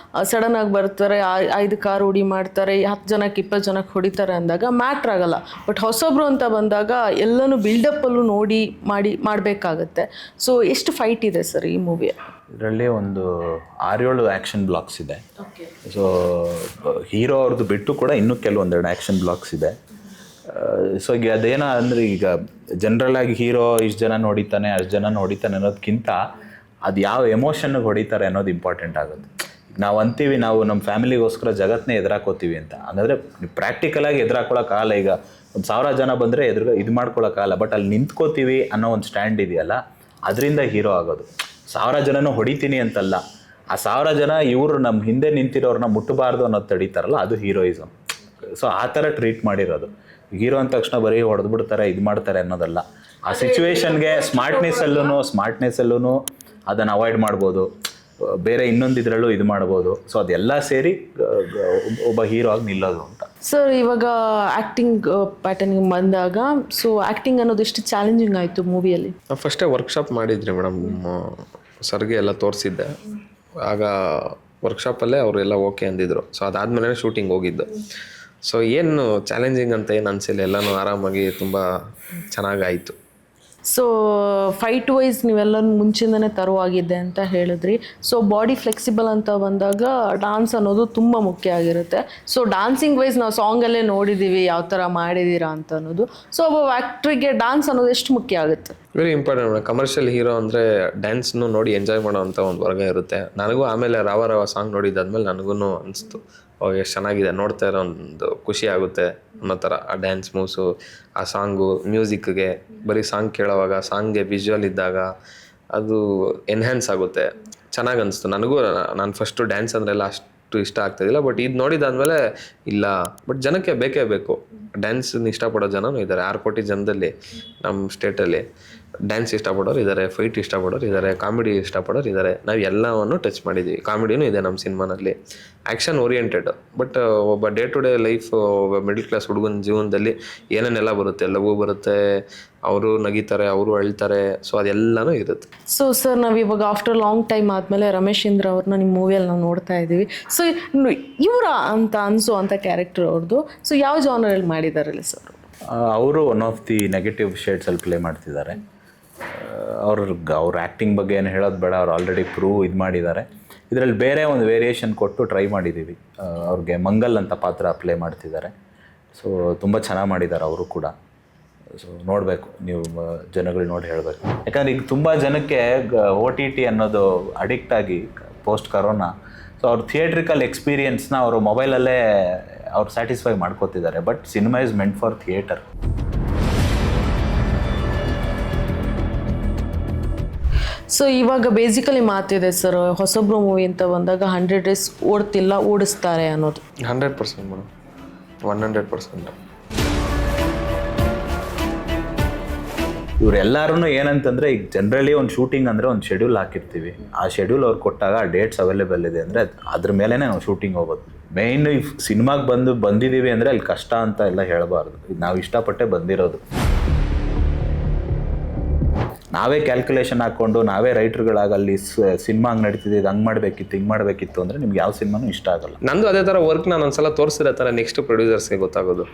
ಸಡನ್ ಆಗಿ ಬರ್ತಾರೆ, 5 ಕಾರ್ ಹೊಡಿ ಮಾಡ್ತಾರೆ, 10 ಜನಕ್ಕೆ 20 ಜನಕ್ಕೆ ಹೊಡಿತಾರೆ ಅಂದಾಗ ಮ್ಯಾಟ್ರ್ ಆಗಲ್ಲ. ಬಟ್ ಹೊಸೊಬ್ರು ಅಂತ ಬಂದಾಗ ಎಲ್ಲನೂ ಬಿಲ್ಡಪ್ಪಲ್ಲೂ ನೋಡಿ ಮಾಡಬೇಕಾಗತ್ತೆ. ಸೊ ಎಷ್ಟು ಫೈಟ್ ಇದೆ ಸರ್ ಈ ಮೂವಿ? ಇದರಲ್ಲಿ ಒಂದು 6-7 ಆ್ಯಕ್ಷನ್ ಬ್ಲಾಕ್ಸ್ ಇದೆ. ಸೊ ಹೀರೋ ಅವ್ರದ್ದು ಬಿಟ್ಟು ಕೂಡ ಇನ್ನೂ ಕೆಲವೊಂದೆರಡು ಆ್ಯಕ್ಷನ್ ಬ್ಲಾಕ್ಸ್ ಇದೆ. ಸೊ ಈಗ ಅದೇನೋ ಅಂದರೆ ಈಗ ಜನರಲಾಗಿ ಹೀರೋ ಇಷ್ಟು ಜನ ನೋಡಿತಾನೆ ಅಷ್ಟು ಜನ ನೋಡಿತಾನೆ ಅನ್ನೋದಕ್ಕಿಂತ ಅದು ಯಾವ ಎಮೋಷನ್ಗೆ ಹೊಡಿತಾರೆ ಅನ್ನೋದು ಇಂಪಾರ್ಟೆಂಟ್ ಆಗುತ್ತೆ. ನಾವು ಅಂತೀವಿ ನಾವು ನಮ್ಮ ಫ್ಯಾಮಿಲಿಗೋಸ್ಕರ ಜಗತ್ತನ್ನೇ ಎದುರಾಕೋತೀವಿ ಅಂತ, ಅಂದರೆ ಪ್ರಾಕ್ಟಿಕಲಾಗಿ ಎದುರಾಕೊಳ್ಳೋಕ್ಕಾಗಲ್ಲ. ಈಗ ಒಂದು 1000 ಜನ ಬಂದರೆ ಇದು ಮಾಡ್ಕೊಳ್ಳೋಕ್ಕಾಗಲ್ಲ. ಬಟ್ ಅಲ್ಲಿ ನಿಂತ್ಕೋತೀವಿ ಅನ್ನೋ ಒಂದು ಸ್ಟ್ಯಾಂಡ್ ಇದೆಯಲ್ಲ, ಅದರಿಂದ ಹೀರೋ ಆಗೋದು. 1000 ಜನನೂ ಹೊಡಿತೀನಿ ಅಂತಲ್ಲ, ಆ 1000 ಜನ ಇವರು ನಮ್ಮ ಹಿಂದೆ ನಿಂತಿರೋರನ್ನ ಮುಟ್ಟಬಾರ್ದು ಅನ್ನೋದು ತಡೀತಾರಲ್ಲ, ಅದು ಹೀರೋಯಿಸಮ್. ಸೊ ಆ ಥರ ಟ್ರೀಟ್ ಮಾಡಿರೋದು. ಹೀರೋ ಅಂದ ತಕ್ಷಣ ಬರೀ ಹೊಡೆದು ಬಿಡ್ತಾರೆ ಇದು ಮಾಡ್ತಾರೆ ಅನ್ನೋದಲ್ಲ. ಆ ಸಿಚುವೇಶನ್ಗೆ ಸ್ಮಾರ್ಟ್ನೆಸ್ಸಲ್ಲೂ ಅದನ್ನು ಅವಾಯ್ಡ್ ಮಾಡ್ಬೋದು, ಬೇರೆ ಇನ್ನೊಂದು ಇದರಲ್ಲೂ ಇದು ಮಾಡ್ಬೋದು. ಸೊ ಅದೆಲ್ಲ ಸೇರಿ ಒಬ್ಬ ಹೀರೋ ಆಗಿ ನಿಲ್ಲೋದು ಅಂತ. ಸರ್ ಇವಾಗ ಆ್ಯಕ್ಟಿಂಗ್ ಪ್ಯಾಟರ್ನಿಗೆ ಬಂದಾಗ, ಸೊ ಆ್ಯಕ್ಟಿಂಗ್ ಅನ್ನೋದು ಎಷ್ಟು ಚಾಲೆಂಜಿಂಗ್ ಆಯಿತು ಮೂವಿಯಲ್ಲಿ? ನಾವು ಫಸ್ಟೇ ವರ್ಕ್ಶಾಪ್ ಮಾಡಿದ್ರಿ ಮೇಡಮ್, ಸರ್ಗೆ ಎಲ್ಲ ತೋರಿಸಿದ್ದೆ. ಆಗ ವರ್ಕ್ಶಾಪಲ್ಲೇ ಅವರೆಲ್ಲ ಓಕೆ ಅಂದಿದ್ರು. ಸೊ ಅದಾದಮೇಲೆ ಶೂಟಿಂಗ್ ಹೋಗಿದ್ದು. ಸೊ ಏನು ಚಾಲೆಂಜಿಂಗ್ ಅಂತ ಏನು ಅನಿಸಿಲ್ಲ, ಎಲ್ಲನೂ ಆರಾಮಾಗಿ ತುಂಬ ಚೆನ್ನಾಗಾಯಿತು. ಸೊ ಫೈಟ್ ವೈಸ್ ನೀವೆಲ್ಲನೂ ಮುಂಚಿಂದನೇ ತರುವಾಗಿದ್ದೆ ಅಂತ ಹೇಳಿದ್ರಿ. ಸೊ ಬಾಡಿ ಫ್ಲೆಕ್ಸಿಬಲ್ ಅಂತ ಬಂದಾಗ ಡಾನ್ಸ್ ಅನ್ನೋದು ತುಂಬ ಮುಖ್ಯ ಆಗಿರುತ್ತೆ. ಸೊ ಡಾನ್ಸಿಂಗ್ ವೈಸ್ ನಾವು ಸಾಂಗಲ್ಲೇ ನೋಡಿದ್ದೀವಿ ಯಾವ ಥರ ಮಾಡಿದ್ದೀರಾ ಅಂತ ಅನ್ನೋದು. ಸೊ ಒಬ್ಬ ಆ್ಯಕ್ಟ್ರಿಗೆ ಡಾನ್ಸ್ ಅನ್ನೋದು ಎಷ್ಟು ಮುಖ್ಯ ಆಗುತ್ತೆ? Very important. ಕಮರ್ಷಿಯಲ್ ಹೀರೋ ಅಂದರೆ ಡ್ಯಾನ್ಸ್ನು ನೋಡಿ ಎಂಜಾಯ್ ಮಾಡೋ ಅಂಥ ಒಂದು ವರ್ಗ ಇರುತ್ತೆ. ನನಗೂ ಆಮೇಲೆ ರಾವ ಸಾಂಗ್ ನೋಡಿದ್ದಾದ್ಮೇಲೆ ನನಗೂ ಅನಿಸ್ತು, ಎಷ್ಟು ಚೆನ್ನಾಗಿದೆ, ನೋಡ್ತಾ ಇರೋ ಒಂದು ಖುಷಿ ಆಗುತ್ತೆ ಅನ್ನೋ ಥರ. ಆ ಡ್ಯಾನ್ಸ್ ಮೂವ್ಸು, ಆ ಸಾಂಗು, ಮ್ಯೂಸಿಕ್ಗೆ ಬರೀ ಸಾಂಗ್ ಕೇಳೋವಾಗ ಸಾಂಗ್ಗೆ ವಿಜುವಲ್ ಇದ್ದಾಗ ಅದು ಎನ್ಹ್ಯಾನ್ಸ್ ಆಗುತ್ತೆ. ಚೆನ್ನಾಗಿ ಅನಿಸ್ತು ನನಗೂ. ನಾನು ಫಸ್ಟು ಡ್ಯಾನ್ಸ್ ಅಂದ್ರೆಲ್ಲ ಅಷ್ಟು ಇಷ್ಟ ಆಗ್ತಾಯಿದ್ದಿಲ್ಲ. ಬಟ್ ಇದು ನೋಡಿದಾದ್ಮೇಲೆ ಇಲ್ಲ, ಬಟ್ ಜನಕ್ಕೆ ಬೇಕೇ ಬೇಕು. ಡ್ಯಾನ್ಸನ್ನ ಇಷ್ಟಪಡೋ ಜನನೂ ಇದ್ದಾರೆ. 6 ಕೋಟಿ ಜನದಲ್ಲಿ ನಮ್ಮ ಸ್ಟೇಟಲ್ಲಿ ಡ್ಯಾನ್ಸ್ ಇಷ್ಟಪಡೋರು ಇದ್ದಾರೆ, ಫೈಟ್ ಇಷ್ಟಪಡೋರು ಇದ್ದಾರೆ, ಕಾಮಿಡಿ ಇಷ್ಟಪಡೋರು ಇದ್ದಾರೆ. ನಾವು ಎಲ್ಲವನ್ನು ಟಚ್ ಮಾಡಿದ್ದೀವಿ. ಕಾಮಿಡಿನೂ ಇದೆ ನಮ್ಮ ಸಿನಿಮಾನಲ್ಲಿ, ಆ್ಯಕ್ಷನ್ ಓರಿಯೆಂಟೆಡ್. ಬಟ್ ಒಬ್ಬ ಡೇ ಟು ಡೇ ಲೈಫ್, ಒಬ್ಬ ಮಿಡಲ್ ಕ್ಲಾಸ್ ಹುಡುಗನ ಜೀವನದಲ್ಲಿ ಏನೇನೆಲ್ಲ ಬರುತ್ತೆ, ಎಲ್ಲವೂ ಬರುತ್ತೆ. ಅವರು ನಗಿತಾರೆ, ಅವರು ಅಳ್ತಾರೆ. ಸೊ ಅದೆಲ್ಲನೂ ಇರುತ್ತೆ. ಸೊ ಸರ್ ನಾವು ಇವಾಗ ಆಫ್ಟರ್ ಲಾಂಗ್ ಟೈಮ್ ಆದಮೇಲೆ ರಮೇಶ್ ಇಂದ್ರ ಅವ್ರನ್ನ ನಿಮ್ಮ ಮೂವಿಯಲ್ಲಿ ನಾವು ನೋಡ್ತಾ ಇದ್ದೀವಿ. ಸೊ ಇವರ ಅಂತ ಅನಿಸೋ ಅಂಥ ಕ್ಯಾರೆಕ್ಟರ್ ಅವ್ರದ್ದು. ಸೊ ಯಾವ ಜಾನರಲ್ಲಿ ಮಾಡಿದಾರಲ್ಲ ಸರ್? ಅವರು ಒನ್ ಆಫ್ ದಿ ನೆಗೆಟಿವ್ ಶೇಡ್ಸಲ್ಲಿ ಪ್ಲೇ ಮಾಡ್ತಿದ್ದಾರೆ. ಅವ್ರ ಆ್ಯಕ್ಟಿಂಗ್ ಬಗ್ಗೆ ಏನು ಹೇಳೋದು ಬೇಡ, ಅವ್ರು ಆಲ್ರೆಡಿ ಪ್ರೂವ್ ಇದು ಮಾಡಿದ್ದಾರೆ. ಇದರಲ್ಲಿ ಬೇರೆ ಒಂದು ವೇರಿಯೇಷನ್ ಕೊಟ್ಟು ಟ್ರೈ ಮಾಡಿದ್ದೀವಿ. ಅವ್ರಿಗೆ ಮಂಗಲ್ ಅಂತ ಪಾತ್ರ ಪ್ಲೇ ಮಾಡ್ತಿದ್ದಾರೆ. ಸೊ ತುಂಬ ಚೆನ್ನಾಗಿ ಮಾಡಿದ್ದಾರೆ ಅವರು ಕೂಡ. ಸೊ ನೋಡಬೇಕು, ನೀವು ಜನಗಳು ನೋಡಿ ಹೇಳಬೇಕು. ಯಾಕಂದರೆ ಈಗ ತುಂಬ ಜನಕ್ಕೆ OTT ಅನ್ನೋದು ಅಡಿಕ್ಟ್ ಆಗಿ ಪೋಸ್ಟ್ ಕರೋನಾ. ಸೊ ಅವ್ರ ಥಿಯೇಟ್ರಿಕಲ್ ಎಕ್ಸ್ಪೀರಿಯನ್ಸ್ನ ಅವರು ಮೊಬೈಲಲ್ಲೇ ಅವ್ರು ಸ್ಯಾಟಿಸ್ಫೈ ಮಾಡ್ಕೋತಿದ್ದಾರೆ. But cinema is meant for theatre. So ಇವಾಗ ಬೇಸಿಕಲಿ ಮಾತಿದೆ ಸರ್, ಹೊಸಬ್ರು ಮೂವಿ ಅಂತ ಬಂದಾಗ 100 ಡೇಸ್ ಓಡ್ತಿಲ್ಲ, ಓಡಿಸ್ತಾರೆ ಅನ್ನೋದು. 100% ಮೇಡಮ್, 100%. ಇವರೆಲ್ಲರೂ ಏನಂತಂದರೆ, ಈಗ ಜನರಲಿ ಒಂದು ಶೂಟಿಂಗ್ ಅಂದರೆ ಒಂದು ಶೆಡ್ಯೂಲ್ ಹಾಕಿರ್ತೀವಿ. ಆ ಶೆಡ್ಯೂಲ್ ಅವ್ರು ಕೊಟ್ಟಾಗ ಆ ಡೇಟ್ಸ್ ಅವೈಲೇಬಲ್ ಇದೆ ಅಂದರೆ ಅದ್ರ ಮೇಲೇ ನಾವು ಶೂಟಿಂಗ್ ಹೋಗೋದು. ಮೇಯ್ನ್ ಈ ಸಿನಿಮಾಗೆ ಬಂದಿದ್ದೀವಿ ಅಂದರೆ ಅಲ್ಲಿ ಕಷ್ಟ ಅಂತ ಎಲ್ಲ ಹೇಳಬಾರ್ದು. ಇದು ನಾವು ಇಷ್ಟಪಟ್ಟೆ ಬಂದಿರೋದು. ನಾವೇ ಕ್ಯಾಲ್ಕುಲೇಷನ್ ಹಾಕ್ಕೊಂಡು ನಾವೇ ರೈಟ್ರುಗಳಾಗಿ ಅಲ್ಲಿ ಸಿನಿಮಾ ಹಂಗೆ ನಡೀತಿದೆ, ಇದು ಹಂಗೆ ಮಾಡಬೇಕಿತ್ತು, ಹಿಂಗೆ ಮಾಡಬೇಕಿತ್ತು ಅಂದರೆ ನಿಮ್ಗೆ ಯಾವ ಸಿನಿಮಾನೂ ಇಷ್ಟ ಆಗಲ್ಲ. ನಂದು ಅದೇ ಥರ ವರ್ಕ್ ನಾನು ಒಂದ್ಸಲ ತೋರಿಸಿರೋ ಥರ ನೆಕ್ಸ್ಟ್ ಪ್ರೊಡ್ಯೂಸರ್ಸ್ಗೆ ಗೊತ್ತಾಗೋದು.